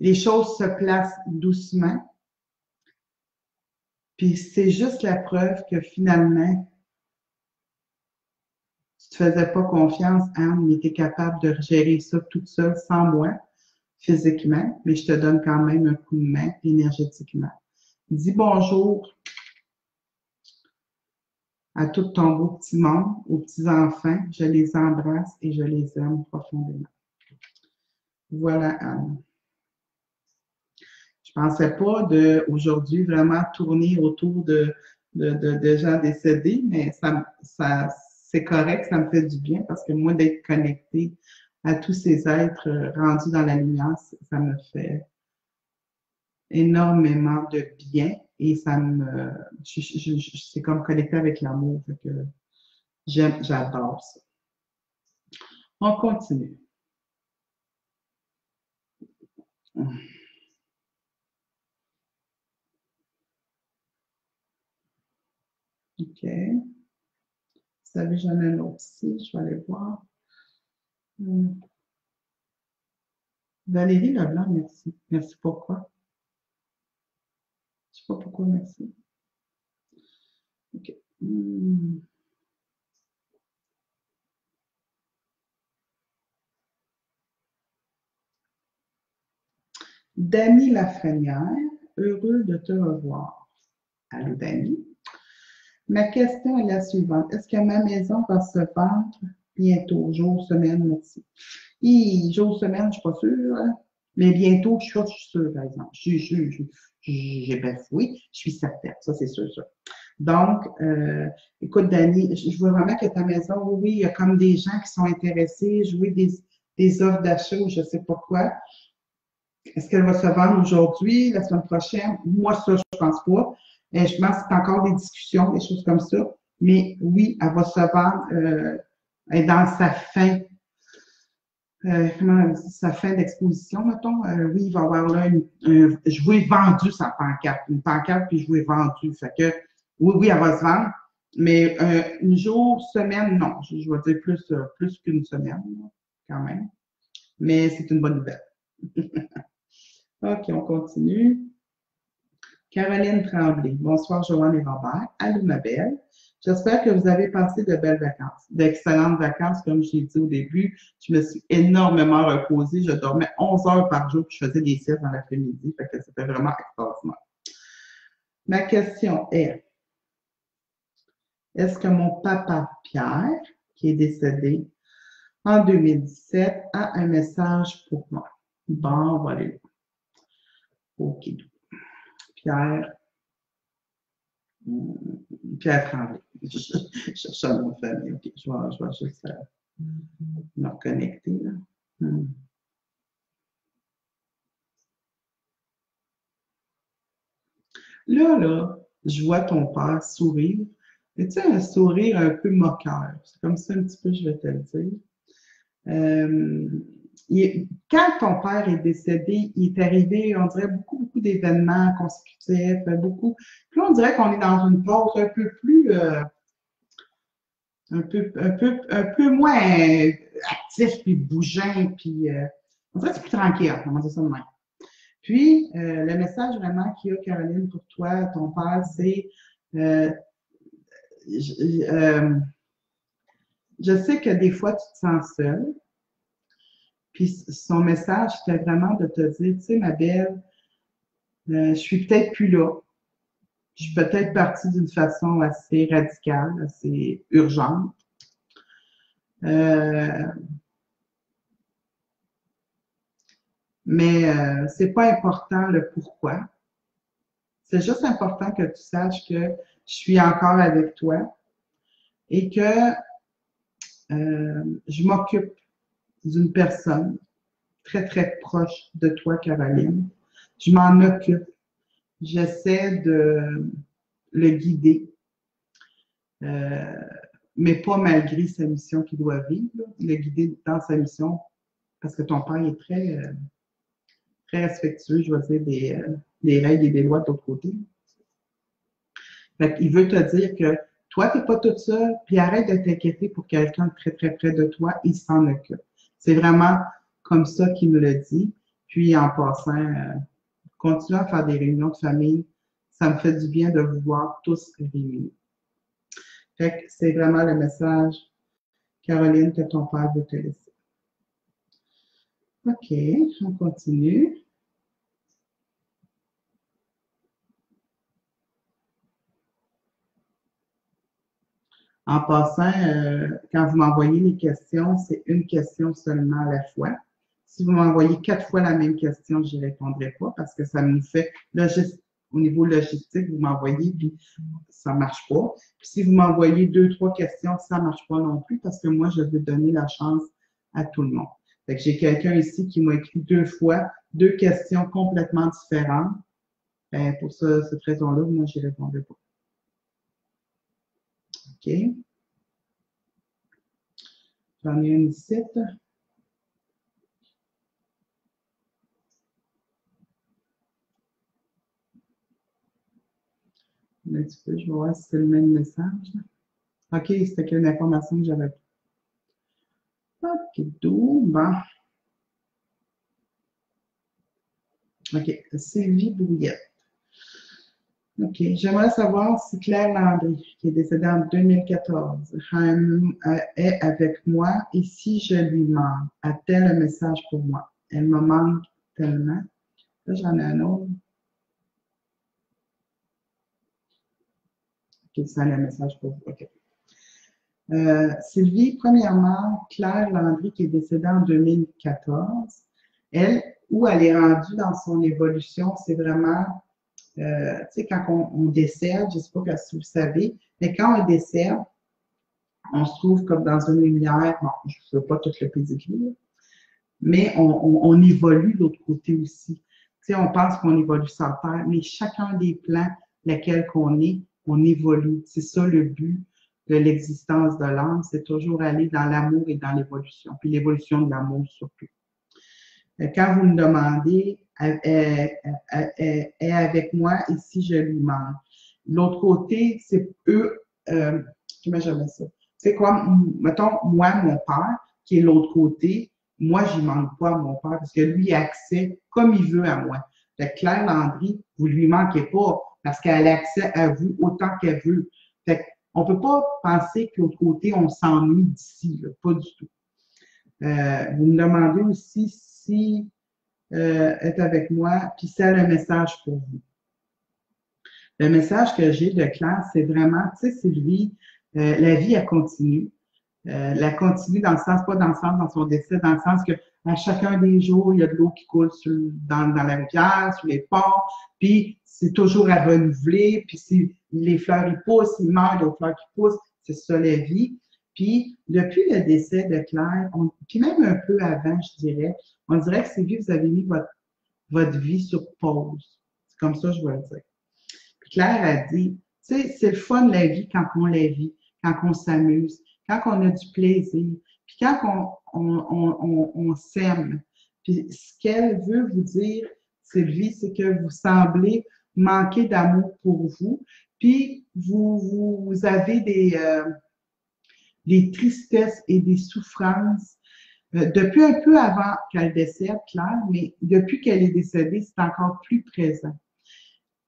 Les choses se placent doucement. Puis c'est juste la preuve que finalement, tu ne te faisais pas confiance, Anne, mais tu es capable de gérer ça toute seule, sans moi, physiquement, mais je te donne quand même un coup de main énergétiquement. Dis bonjour à tout ton beau petit monde, aux petits enfants. Je les embrasse et je les aime profondément. Voilà, Anne. Je ne pensais pas aujourd'hui vraiment tourner autour de gens décédés, mais c'est correct, ça me fait du bien parce que moi, d'être connectée à tous ces êtres rendus dans la lumière, ça me fait énormément de bien et c'est comme connecté avec l'amour. J'adore ça. On continue. OK. Salut, j'en ai un autre ici. Je vais aller voir. Valérie Leblanc, merci. Merci pourquoi? Je ne sais pas pourquoi, merci. OK. Dany Lafrenière, heureux de te revoir. Allô, Dany. Ma question est la suivante. Est-ce que ma maison va se vendre bientôt, jour, semaine, merci? Jour, semaine, je ne suis pas sûre. Hein? Mais bientôt, je suis sûre, par exemple. Oui, je suis certaine. Ça, c'est sûr. Donc, écoute, Dany, je vois vraiment que ta maison, oui, il y a comme des gens qui sont intéressés, jouer des offres d'achat ou je ne sais pas quoi. Est-ce qu'elle va se vendre aujourd'hui, la semaine prochaine? Moi, ça, je ne pense pas. Je pense que c'est encore des discussions, des choses comme ça. Mais oui, elle va se vendre elle est dans sa fin. Sa fin d'exposition, mettons. Oui, il va y avoir là jouer vendu sa pancarte. Une pancarte, puis jouer vendu. Fait que oui, elle va se vendre. Mais une jour, semaine, non. Je vais dire plus qu'une semaine, là, quand même. Mais c'est une bonne nouvelle. OK, on continue. Caroline Tremblay. Bonsoir, Joanne et Robert. Allô, ma belle. J'espère que vous avez passé de belles vacances, d'excellentes vacances, comme je l'ai dit au début. Je me suis énormément reposée. Je dormais 11 heures par jour, puis je faisais des siestes dans l'après-midi. Fait que c'était vraiment extraordinaire. Ma question est, est-ce que mon papa Pierre, qui est décédé en 2017, a un message pour moi? Bon, on va aller là. OK. Pierre, Pierre Tremblay. Je cherche un nom de famille. OK, je vais juste me reconnecter, là. Là, je vois ton père sourire. Et tu sais, un sourire un peu moqueur. C'est comme ça un petit peu, je vais te le dire. Quand ton père est décédé, il est arrivé, on dirait, beaucoup d'événements consécutifs, beaucoup. Puis là, on dirait qu'on est dans une pause un peu plus, un peu moins actif, puis bougeant, puis on dirait que c'est plus tranquille, on va dire ça de même. Puis, le message vraiment qu'il y a, Caroline, pour toi, ton père, c'est euh, je sais que des fois, tu te sens seule. Puis son message, c'était vraiment de te dire, tu sais, ma belle, je suis peut-être plus là. Je suis peut-être partie d'une façon assez radicale, assez urgente. Euh, mais c'est pas important le pourquoi. C'est juste important que tu saches que je suis encore avec toi et que je m'occupe d'une personne très, très proche de toi, Caroline. Je m'en occupe. J'essaie de le guider, euh, mais pas malgré sa mission qu'il doit vivre, là. Le guider dans sa mission, parce que ton père est très respectueux, je vais dire, des règles et des lois de l'autre côté. Fait qu'il veut te dire que toi, tu n'es pas toute seule, puis arrête de t'inquiéter pour quelqu'un de très, très près de toi, il s'en occupe. C'est vraiment comme ça qu'il me le dit. Puis en passant, continue à faire des réunions de famille. Ça me fait du bien de vous voir tous réunis. Fait que c'est vraiment le message, Caroline, que ton père veut te laisser. OK, on continue. En passant, quand vous m'envoyez les questions, c'est une question seulement à la fois. Si vous m'envoyez 4 fois la même question, je n'y répondrai pas parce que ça nous fait au niveau logistique, vous m'envoyez, puis ça ne marche pas. Puis si vous m'envoyez 2, 3 questions, ça ne marche pas non plus parce que moi, je veux donner la chance à tout le monde. Fait que j'ai quelqu'un ici qui m'a écrit 2 fois, 2 questions complètement différentes. Ben, pour cette raison-là, moi, je n'y répondrai pas. OK. J'en ai une ici. Un petit peu, je vais voir si c'est le même message. OK, c'était une information que j'avais pas. OK, d'où? Bon. OK, Sylvie Brouillette. OK, j'aimerais savoir si Claire Landry, qui est décédée en 2014, est avec moi et si je lui manque, a-t-elle un message pour moi? Elle me manque tellement. Là, j'en ai un autre. OK, ça a un message pour vous. OK. Sylvie, premièrement, Claire Landry, qui est décédée en 2014, elle, où elle est rendue dans son évolution, c'est vraiment, tu sais, quand on décède, je ne sais pas si vous savez, mais quand on décède, on se trouve comme dans une lumière, bon, je ne veux pas tout le pédigré, mais on évolue de l'autre côté aussi. Tu sais, on pense qu'on évolue sur la Terre, mais chacun des plans lesquels qu'on est, on évolue. C'est ça le but de l'existence de l'âme, c'est toujours aller dans l'amour et dans l'évolution, puis l'évolution de l'amour surtout. Quand vous me demandez, est avec moi et si je lui manque. L'autre côté, c'est eux, comment j'aimais ça? C'est quoi, mettons, moi, mon père, qui est l'autre côté, moi, j'y manque pas à mon père parce que lui, il a accès comme il veut à moi. Fait que Claire Landry, vous lui manquez pas parce qu'elle a accès à vous autant qu'elle veut. Fait qu'on peut pas penser que l'autre côté, on s'ennuie d'ici, là, pas du tout. Vous me demandez aussi si est avec moi, puis c'est le message pour vous. Le message que j'ai de Claire, c'est vraiment, tu sais, Sylvie, la vie, elle continue. Elle continue dans le sens, pas dans le sens dans son décès, dans le sens que à chacun des jours, il y a de l'eau qui coule dans la rivière, sur les ponts, puis c'est toujours à renouveler, puis si les fleurs, ils poussent, ils meurent, il y a des fleurs qui poussent, c'est ça la vie. Puis, depuis le décès de Claire, puis même un peu avant, je dirais, on dirait que Sylvie, vous avez mis votre vie sur pause. C'est comme ça, je vais le dire. Claire a dit, tu sais, c'est le fun la vie quand on la vit, quand on s'amuse, quand on a du plaisir, puis quand on s'aime. Puis ce qu'elle veut vous dire, Sylvie, c'est que vous semblez manquer d'amour pour vous, puis vous avez des tristesses et des souffrances depuis un peu avant qu'elle décède, Claire, mais depuis qu'elle est décédée, c'est encore plus présent.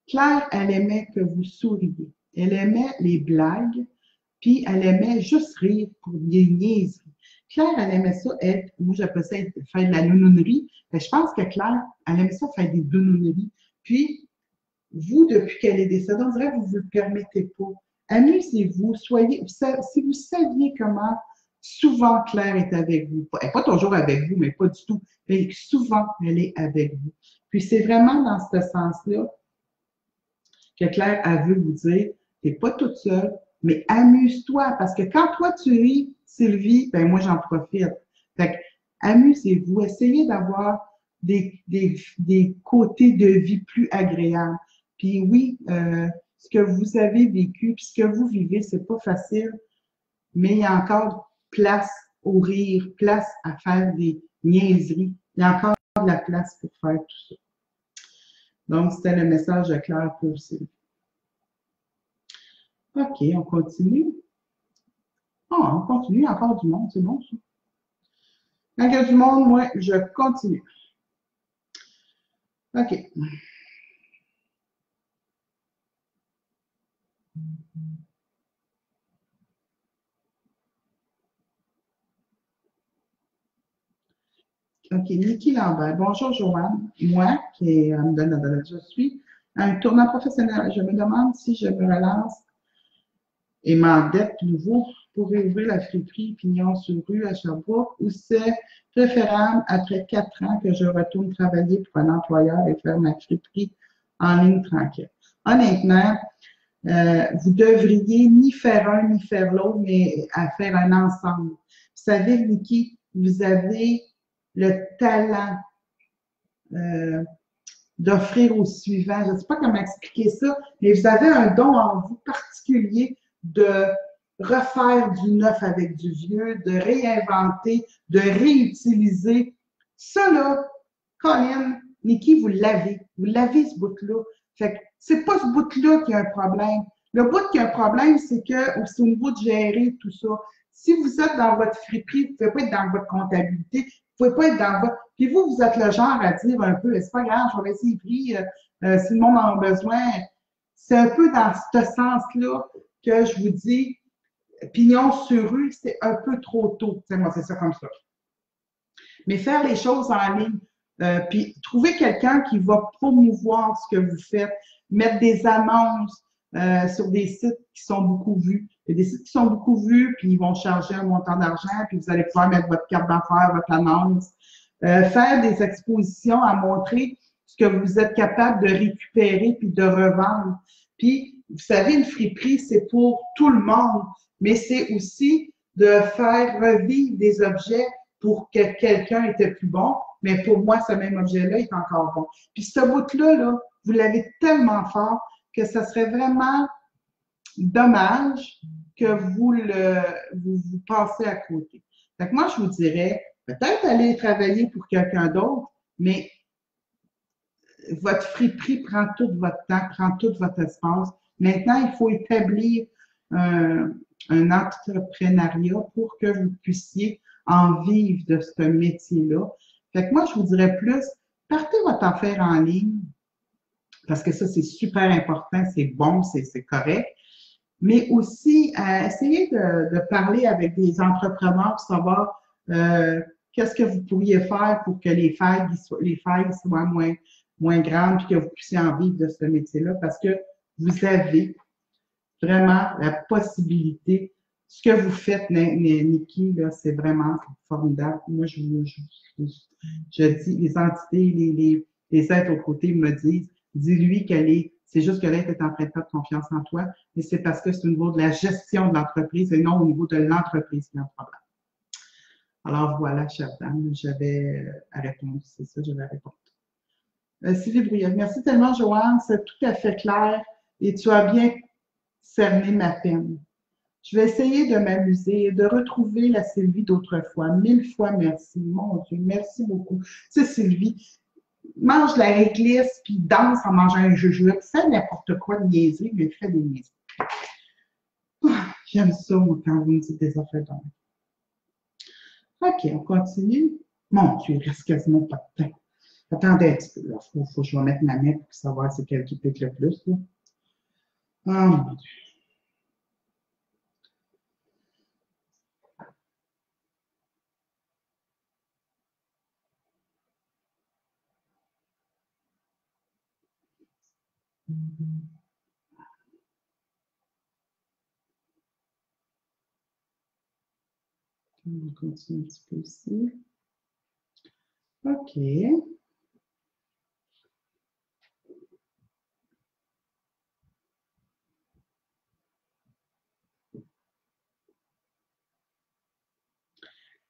Claire, elle aimait que vous souriez. Elle aimait les blagues, puis elle aimait juste rire pour des niaiseries. Claire, elle aimait ça être, moi j'appelle ça faire de la nounounerie. Mais je pense que Claire, elle aimait ça faire des nounouneries. Puis, vous, depuis qu'elle est décédée, on dirait que vous ne vous le permettez pas. Amusez-vous, soyez, si vous saviez comment souvent Claire est avec vous, elle n'est pas toujours avec vous, mais pas du tout, mais souvent elle est avec vous. Puis c'est vraiment dans ce sens-là que Claire a vu vous dire, t'es pas toute seule, mais amuse-toi, parce que quand toi tu ris, Sylvie, ben moi j'en profite. Fait que, amusez-vous, essayez d'avoir des côtés de vie plus agréables. Puis oui, ce que vous avez vécu, puis ce que vous vivez, c'est pas facile, mais il y a encore place au rire, place à faire des niaiseries. Il y a encore de la place pour faire tout ça. Donc, c'était le message de Claire pour Sylvie. OK, on continue. Ah, on continue, il y a encore du monde, c'est bon ça. Quand il y a du monde, moi, je continue. OK. OK, Niki Lambert. Bonjour, Joanne. Moi, qui me donne la je suis un tournant professionnel. Je me demande si je me relance et m'endette nouveau pour réouvrir la friperie Pignon sur rue à Sherbrooke ou c'est préférable après 4 ans que je retourne travailler pour un employeur et faire ma friperie en ligne tranquille. Honnêtement, vous devriez ni faire un ni faire l'autre, mais à faire un ensemble. Vous savez, Niki, vous avez le talent d'offrir au suivant. Je ne sais pas comment expliquer ça, mais vous avez un don en vous particulier de refaire du neuf avec du vieux, de réinventer, de réutiliser. Ça, là, Colin, Niki, vous l'avez ce bout-là. Fait que c'est pas ce bout-là qui a un problème. Le bout qui a un problème, c'est que c'est au niveau de gérer tout ça. Si vous êtes dans votre friperie, vous ne pouvez pas être dans votre comptabilité, vous ne pouvez pas être dans votre. Puis vous êtes le genre à dire un peu, c'est pas grave, je vais laisser les prix, si le monde en a besoin. C'est un peu dans ce sens-là que je vous dis, pignon sur rue, c'est un peu trop tôt. Moi, c'est ça comme ça. Mais faire les choses en ligne, puis trouver quelqu'un qui va promouvoir ce que vous faites, mettre des annonces sur des sites qui sont beaucoup vus. Il y a des sites qui sont beaucoup vus, puis ils vont charger un montant d'argent, puis vous allez pouvoir mettre votre carte d'affaires, votre annonce. Faire des expositions à montrer ce que vous êtes capable de récupérer puis de revendre. Puis, vous savez, une friperie, c'est pour tout le monde, mais c'est aussi de faire revivre des objets pour que quelqu'un était plus bon, mais pour moi, ce même objet-là est encore bon. Puis ce bout-là, là, vous l'avez tellement fort que ça serait vraiment dommage que vous passez à côté. Fait que moi, je vous dirais, peut-être aller travailler pour quelqu'un d'autre, mais votre friperie prend tout votre temps, prend tout votre espace. Maintenant, il faut établir un entrepreneuriat pour que vous puissiez en vivre de ce métier-là. Fait que moi, je vous dirais plus, partez votre affaire en ligne, parce que ça, c'est super important, c'est bon, c'est correct. Mais aussi, essayez de parler avec des entrepreneurs pour savoir qu'est-ce que vous pourriez faire pour que les failles soient moins grandes et que vous puissiez en vivre de ce métier-là, parce que vous avez vraiment la possibilité. Ce que vous faites, Nikki, là, c'est vraiment formidable. Moi, je dis, les entités, les êtres aux côtés me disent, dis-lui c'est juste que l'être est en train de perdre confiance en toi, mais c'est parce que c'est au niveau de la gestion de l'entreprise et non au niveau de l'entreprise qui a un problème. Alors voilà, chère dame, j'avais à répondre, c'est ça, je vais répondre. Sylvie Brouillard, merci tellement, Joanne, c'est tout à fait clair et tu as bien cerné ma peine. Je vais essayer de m'amuser et de retrouver la Sylvie d'autrefois. 1000 fois merci. Mon Dieu, merci beaucoup. Tu sais, Sylvie, mange la réglisse puis danse en mangeant un jujube. Fais n'importe quoi de niaiserie, mais fais des niaiseries. J'aime ça, moi, quand vous me dites des affaires d'homme. OK, on continue. Mon Dieu, il reste quasiment pas de temps. Attendez un petit peu. Il faut que je vais mettre ma main pour savoir c'est quel qui pique le plus. Là. Oh mon Dieu. On continue un petit peu ici. OK.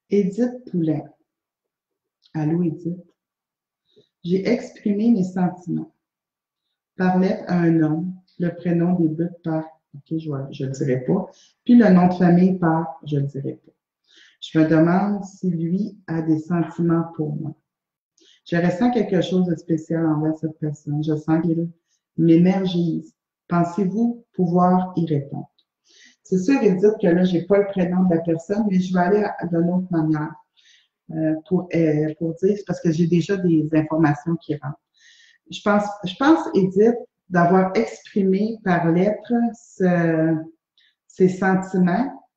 Édith Poulain. Allô, Édith. J'ai exprimé mes sentiments par lettre à un homme. Le prénom débute par, OK, je ne le dirai pas. Puis le nom de famille par, je ne le dirai pas. Je me demande si lui a des sentiments pour moi. Je ressens quelque chose de spécial envers cette personne. Je sens qu'il m'émergise. Pensez-vous pouvoir y répondre? C'est sûr, Edith, que là, je n'ai pas le prénom de la personne, mais je vais aller d'une autre manière pour dire, parce que j'ai déjà des informations qui rentrent. Je pense, Edith, d'avoir exprimé par lettre ses sentiments.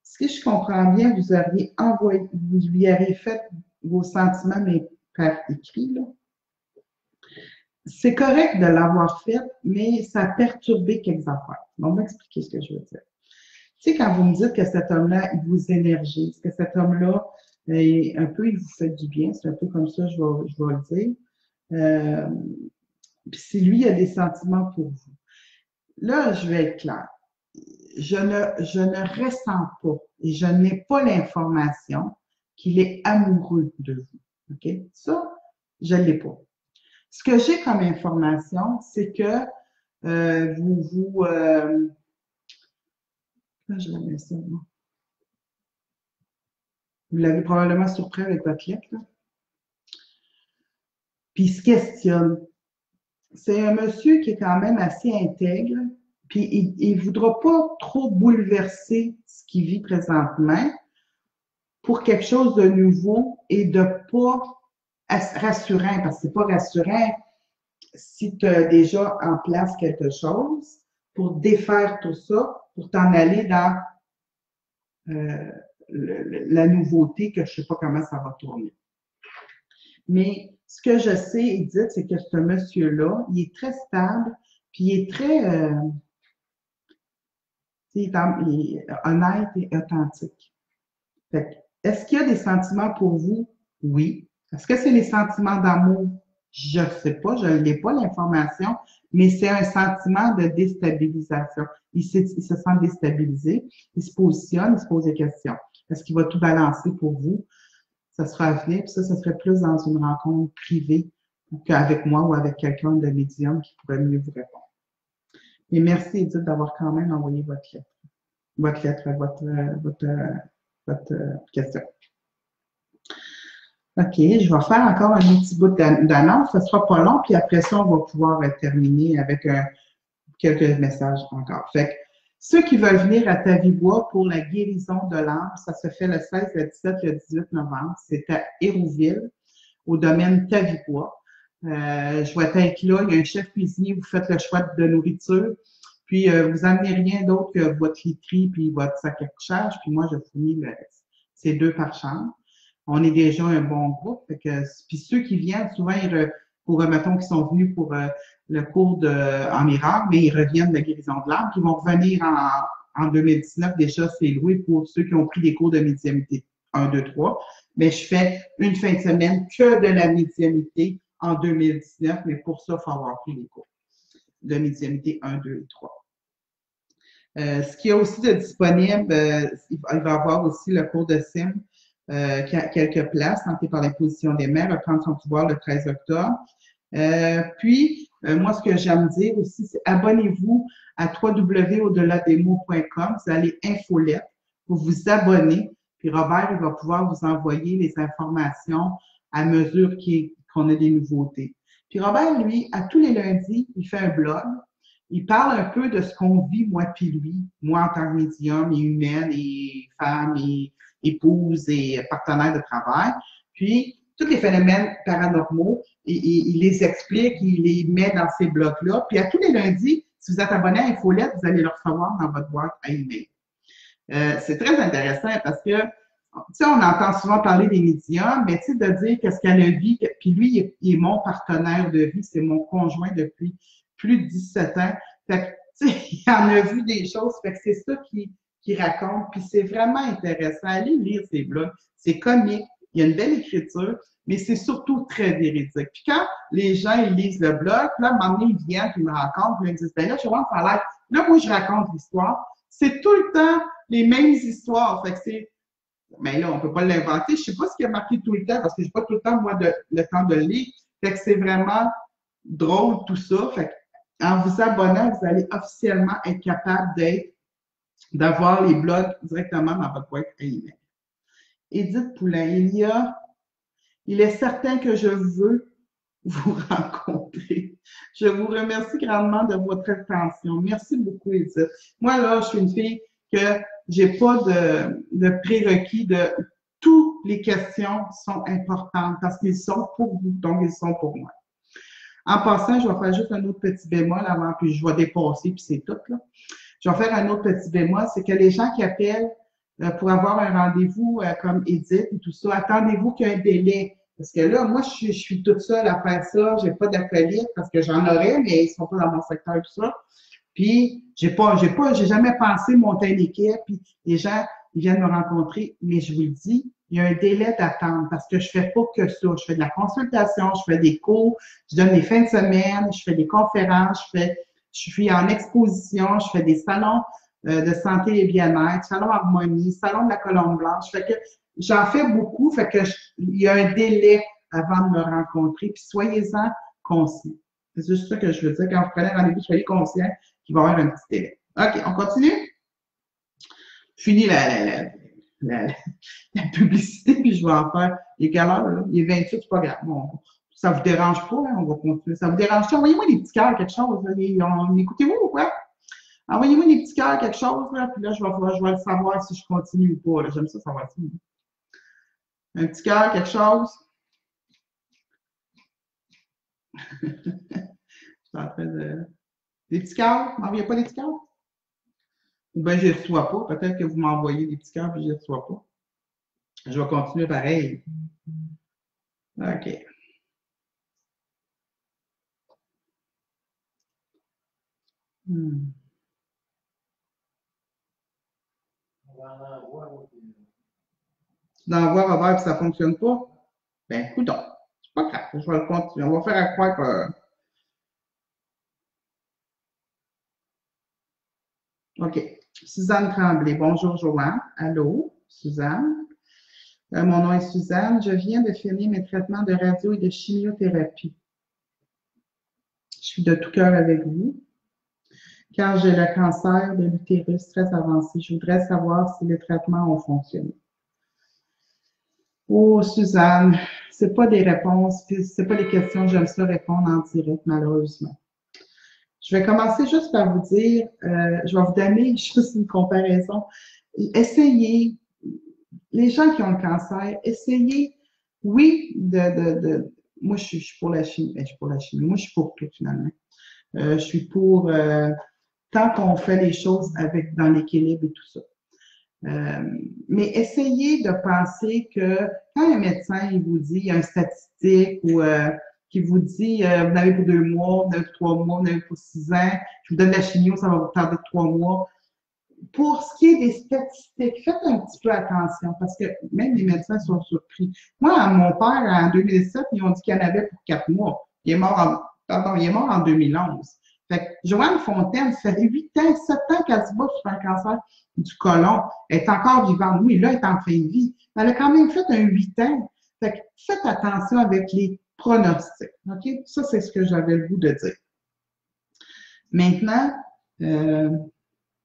Si je comprends bien, vous lui avez fait vos sentiments, mais par écrit, là. C'est correct de l'avoir fait, mais ça a perturbé quelques affaires. On va expliquer ce que je veux dire. Tu sais, quand vous me dites que cet homme-là, il vous énergise, que cet homme-là, un peu, il vous fait du bien, c'est un peu comme ça, je vais le dire. Puis si lui a des sentiments pour vous. Là, je vais être claire. Je ne ressens pas et je n'ai pas l'information qu'il est amoureux de vous. OK? Ça, je ne l'ai pas. Ce que j'ai comme information, c'est que là, je vais mettre ça, moi. Vous l'avez probablement surpris avec votre lettre, là. Puis il se questionne. C'est un monsieur qui est quand même assez intègre, puis il ne voudra pas trop bouleverser ce qu'il vit présentement pour quelque chose de nouveau et de pas rassurant, parce que c'est pas rassurant si tu as déjà en place quelque chose pour défaire tout ça, pour t'en aller dans la nouveauté que je sais pas comment ça va tourner. Mais ce que je sais, Edith, c'est que ce monsieur-là, il est très stable, puis il est très il est honnête et authentique. Est-ce qu'il y a des sentiments pour vous? Oui. Est-ce que c'est les sentiments d'amour? Je ne sais pas, je n'ai pas l'information, mais c'est un sentiment de déstabilisation. Il se sent déstabilisé, il se positionne, il se pose des questions. Est-ce qu'il va tout balancer pour vous? Ça sera à venir, puis ça serait plus dans une rencontre privée qu'avec moi ou avec quelqu'un de médium qui pourrait mieux vous répondre. Et merci, Edith, d'avoir quand même envoyé votre question. OK, je vais faire encore un petit bout d'annonce. Ça sera pas long, puis après ça, on va pouvoir terminer avec quelques messages encore. Fait que ceux qui veulent venir à Tavibois pour la guérison de l'âme, ça se fait le 16, le 17, le 18 novembre. C'est à Hérouville, au domaine Tavibois. Je vais être là, il y a un chef cuisinier, vous faites le choix de nourriture, puis vous amenez rien d'autre que votre literie puis votre sac à couchage, puis moi, je fournis le reste. C'est 2 par chambre. On est déjà un bon groupe. Fait que, puis ceux qui viennent, souvent, pour, mettons, qui sont venus pour le cours en miracle, mais ils reviennent de la guérison de l'âme, puis ils vont revenir en 2019. Déjà, c'est loué pour ceux qui ont pris des cours de médiumnité 1, 2, 3. Mais je fais une fin de semaine que de la médiumnité en 2019, mais pour ça, il faut avoir pris les cours de médiumnité 1, 2 et 3. Ce qu'il y a aussi de disponible, il va y avoir aussi le cours de SIM, qui a quelques places, tenté par l'imposition des maires, reprendre son pouvoir le 13 octobre. Moi, ce que j'aime dire aussi, c'est abonnez-vous à www.au-delà-des-mots.com. Vous allez infolette, vous vous abonnez, puis Robert, il va pouvoir vous envoyer les informations à mesure qu'on a des nouveautés. Puis Robert, lui, à tous les lundis, il fait un blog. Il parle un peu de ce qu'on vit, moi puis lui, moi en tant que médium et humaine et femme et épouse et partenaire de travail. Puis, tous les phénomènes paranormaux, il les explique, il les met dans ces blocs-là. Puis, à tous les lundis, si vous êtes abonné à Infolette, vous allez le recevoir dans votre boîte à email. C'est très intéressant parce que, tu sais, on entend souvent parler des médiums, mais tu sais, de dire qu'est-ce qu'elle a vu, puis lui, il est mon partenaire de vie, c'est mon conjoint depuis plus de 17 ans. Fait que, tu sais, il en a vu des choses, fait que c'est ça qui raconte, puis c'est vraiment intéressant. Allez lire ces blogs. C'est comique, il y a une belle écriture, mais c'est surtout très véridique. Puis quand les gens ils lisent le blog, là, à un moment donné, ils viennent, puis ils me racontent, puis ils me disent, ben là, je vois ça a l'air. Là, moi, je raconte l'histoire. C'est tout le temps les mêmes histoires. Fait que c'est. Mais là, on ne peut pas l'inventer. Je ne sais pas ce qui a marqué tout le temps, parce que je n'ai pas tout le temps, moi, le temps de le lire. Fait que c'est vraiment drôle, tout ça. Fait que, en vous abonnant, vous allez officiellement être capable d'avoir les blogs directement dans votre boîte à email. Édith Poulain, il est certain que je veux vous rencontrer. Je vous remercie grandement de votre attention. Merci beaucoup, Édith. Moi, là, je suis une fille que j'ai pas de prérequis de toutes les questions sont importantes parce qu'ils sont pour vous, donc ils sont pour moi. En passant, je vais faire juste un autre petit bémol avant, puis je vais dépasser, puis c'est tout, là. Je vais faire un autre petit bémol, c'est que les gens qui appellent pour avoir un rendez-vous comme Édith et tout ça, attendez-vous qu'il y ait un délai. Parce que là, moi, je suis toute seule à faire ça. J'ai pas d'acolyte parce que j'en aurais, mais ils sont pas dans mon secteur et tout ça. Puis, j'ai jamais pensé monter une équipe. Puis, les gens, ils viennent me rencontrer. Mais je vous le dis, il y a un délai d'attente parce que je fais pas que ça. Je fais de la consultation, je fais des cours, je donne des fins de semaine, je fais des conférences, je suis en exposition, je fais des salons de santé et bien-être, salon harmonie, salon de la colombe blanche. Fait que j'en fais beaucoup, fait que il y a un délai avant de me rencontrer, puis soyez-en conscients. C'est juste ça que je veux dire. Quand vous prenez rendez-vous, soyez conscients qu'il va y avoir un petit délai. OK, on continue? Fini la publicité, puis je vais en faire. Il est quelle heure, là? Il est 28, c'est pas grave. Bon, ça vous dérange pas, hein? On va continuer. Ça vous dérange pas? Envoyez-moi des petits cœurs, quelque chose. Écoutez-vous ou quoi? Envoyez-moi des petits cœurs, quelque chose, là, puis là, je vais le savoir si je continue ou pas. J'aime ça savoir ça. Un petit cœur, quelque chose. Je suis en train de. Des petits cœurs? M'envoyez pas des petits cœurs? Ou bien je ne reçois pas. Peut-être que vous m'envoyez des petits cœurs et je ne reçois pas. Je vais continuer pareil. OK. Tu l'envoies Robert et ça ne fonctionne pas? Ben, écoute, c'est pas grave. Je vais le continuer. On va faire à croire que. OK. Suzanne Tremblay. Bonjour, Joanne. Allô, Suzanne. Mon nom est Suzanne. Je viens de finir mes traitements de radio et de chimiothérapie. Je suis de tout cœur avec vous. Car j'ai le cancer de l'utérus très avancé. Je voudrais savoir si les traitements ont fonctionné. Oh, Suzanne, c'est pas des réponses, puis c'est pas des questions que j'aime ça répondre en direct, malheureusement. Je vais commencer juste par vous dire, je vais vous donner juste une comparaison. Essayez, les gens qui ont le cancer, essayez, oui, moi je suis pour la chimie, je suis pour la chimie, moi je suis pour tout finalement. Je suis pour tant qu'on fait les choses avec dans l'équilibre et tout ça. Mais essayez de penser que quand un médecin il vous dit il y a une statistique ou qui vous dit vous n'avez pour 2 mois, vous n'avez pour 3 mois, vous n'avez pour 6 ans, je vous donne la chimio, ça va vous tarder 3 mois. Pour ce qui est des statistiques, faites un petit peu attention parce que même les médecins sont surpris. Moi, mon père, en 2007, ils ont dit qu'il y en avait pour 4 mois. Il est mort en 2011. Fait que Joanne Fontaine, ça fait 8 ans, 7 ans qu'elle se bat sur un cancer du côlon. Elle est encore vivante. Oui, là, elle est en fin de vie. Mais elle a quand même fait un 8 ans. Fait que faites attention avec les pronostics. OK? Ça, c'est ce que j'avais le goût de dire. Maintenant,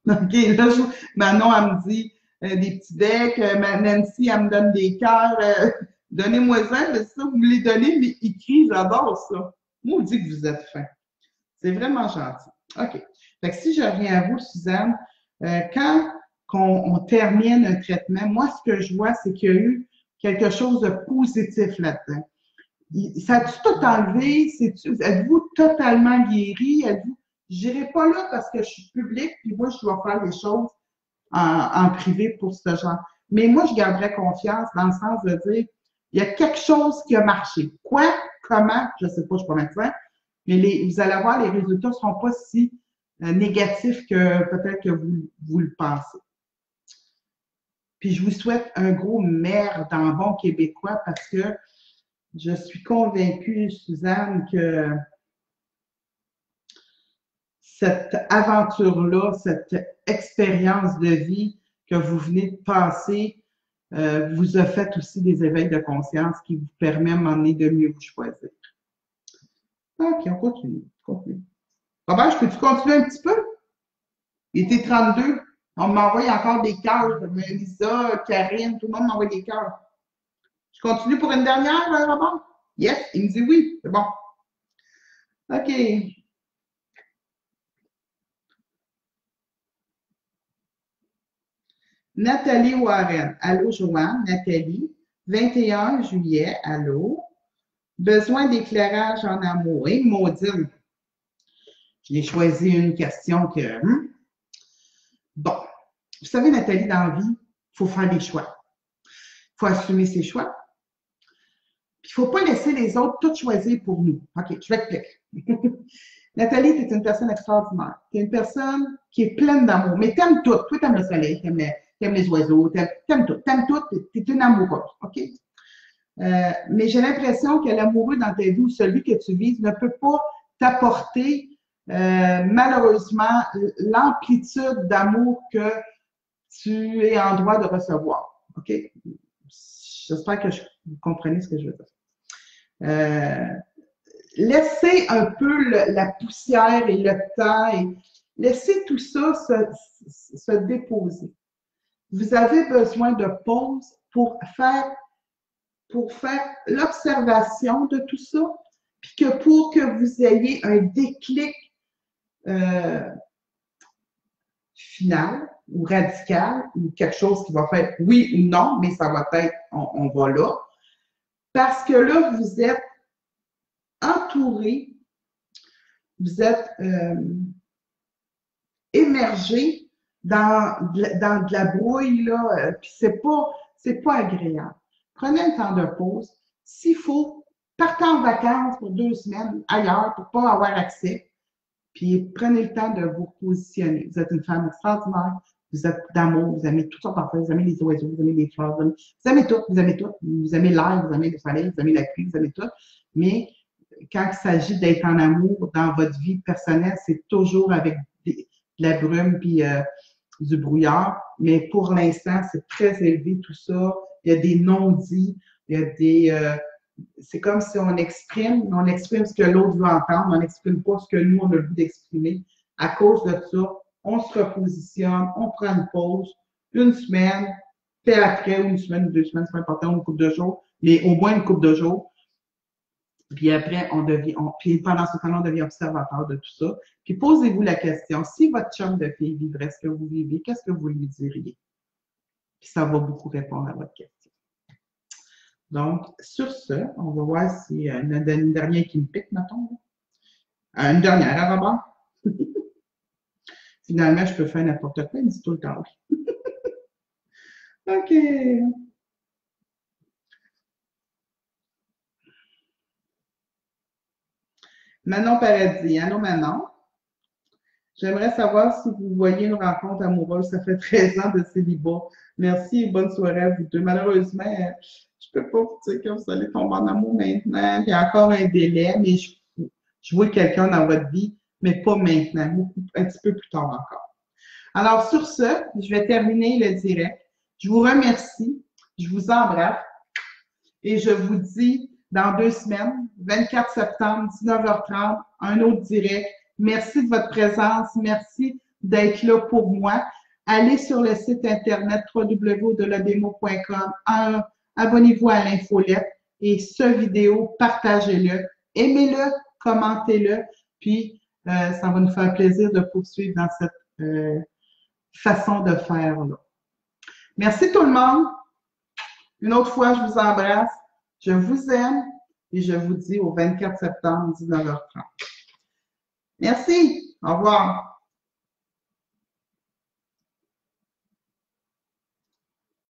OK, là, Manon, elle me dit des petits decks. Nancy, elle me donne des cœurs. Donnez-moi-en, mais ça, vous me les donnez, mais écrit, j'adore ça. Moi, on dit que vous êtes fin. C'est vraiment gentil. OK. Fait que si je reviens à vous, Suzanne, quand on termine un traitement, moi, ce que je vois, c'est qu'il y a eu quelque chose de positif là-dedans. Ça a-tu tout enlevé? Êtes-vous totalement guéri? Je n'irai pas là parce que je suis publique, puis moi, je dois faire les choses en privé pour ce genre. Mais moi, je garderais confiance dans le sens de dire, il y a quelque chose qui a marché. Quoi? Comment? Je ne sais pas, je ne suis pas médecin. Mais vous allez voir, les résultats ne seront pas si négatifs que peut-être que vous le pensez. Puis je vous souhaite un gros merde en bon québécois parce que je suis convaincue, Suzanne, que cette aventure-là, cette expérience de vie que vous venez de passer, vous a fait aussi des éveils de conscience qui vous permettent à un moment donné de mieux vous choisir. OK, on continue. Robert, je peux-tu continuer un petit peu? Il était 32. On m'envoie encore des cœurs. Mélissa, Karine, tout le monde m'envoie des cœurs. Je continue pour une dernière, Robert? Yes, il me dit oui. C'est bon. OK. Nathalie Warren. Allô, Joanne. Nathalie. 21 juillet. Allô. Besoin d'éclairage en amour. Et maudine. J'ai choisi une question que. Bon. Vous savez, Nathalie, dans la vie, il faut faire des choix. Il faut assumer ses choix. Il ne faut pas laisser les autres tout choisir pour nous. OK, je vais expliquer. Nathalie, tu es une personne extraordinaire. Tu es une personne qui est pleine d'amour. Mais tu aimes tout. Toi, tu aimes le soleil, tu aimes les oiseaux, tu aimes tout. Tu aimes tout, tu es une amoureuse. OK? Mais j'ai l'impression que l'amoureux dans ta vie ou celui que tu vises ne peut pas t'apporter malheureusement l'amplitude d'amour que tu es en droit de recevoir. OK? J'espère que vous comprenez ce que je veux dire. Laissez un peu la poussière et le temps et laissez tout ça se déposer. Vous avez besoin de pause pour faire l'observation de tout ça, puis que pour que vous ayez un déclic final ou radical ou quelque chose qui va faire oui ou non, mais ça va être on va là. Parce que là, vous êtes entouré, vous êtes émergé dans de la brouille, là, puis c'est pas agréable. Prenez un temps de pause. S'il faut, partez en vacances pour 2 semaines ailleurs pour pas avoir accès. Puis prenez le temps de vous positionner. Vous êtes une femme extraordinaire, vous êtes d'amour, vous aimez toutes sortes d'affaires, vous aimez les oiseaux, vous aimez les fleurs, vous aimez tout, vous aimez tout. Vous aimez l'air, vous aimez le soleil, vous aimez la pluie, vous aimez tout. Mais quand il s'agit d'être en amour dans votre vie personnelle, c'est toujours avec de la brume puis du brouillard. Mais pour l'instant, c'est très élevé tout ça. Il y a des non-dits, il y a des... c'est comme si on exprime ce que l'autre veut entendre, on n'exprime pas ce que nous, on a le goût d'exprimer. À cause de ça, on se repositionne, on prend une pause, 1 semaine, puis après, ou 1 semaine ou 2 semaines, c'est pas important, une couple de jours, mais au moins une couple de jours. Puis après, puis pendant ce temps-là, on devient observateur de tout ça. Puis posez-vous la question, si votre chum de fille vivrait ce que vous vivez, qu'est-ce que vous lui diriez? Puis ça va beaucoup répondre à votre question. Donc, sur ce, on va voir s'il y a une dernière qui me pique, mettons. Une dernière, à Robert. Finalement, je peux faire n'importe quoi, il me dit tout le temps. OK. Manon Paradis. Allô, Manon. J'aimerais savoir si vous voyez une rencontre amoureuse. Ça fait 13 ans de célibat. Merci et bonne soirée à vous deux. Malheureusement, je ne peux pas vous dire que vous allez tomber en amour maintenant. Il y a encore un délai, mais je vois quelqu'un dans votre vie, mais pas maintenant, un petit peu plus tard encore. Alors, sur ce, je vais terminer le direct. Je vous remercie. Je vous embrasse. Et je vous dis dans 2 semaines, 24 septembre, 19h30, un autre direct. Merci de votre présence. Merci d'être là pour moi. Allez sur le site internet www.delodemo.com. Abonnez-vous à l'infolette et ce vidéo, partagez-le. Aimez-le, commentez-le. Puis, ça va nous faire plaisir de poursuivre dans cette façon de faire là. Merci tout le monde. Une autre fois, je vous embrasse. Je vous aime et je vous dis au 24 septembre, 19h30. Merci. Au revoir.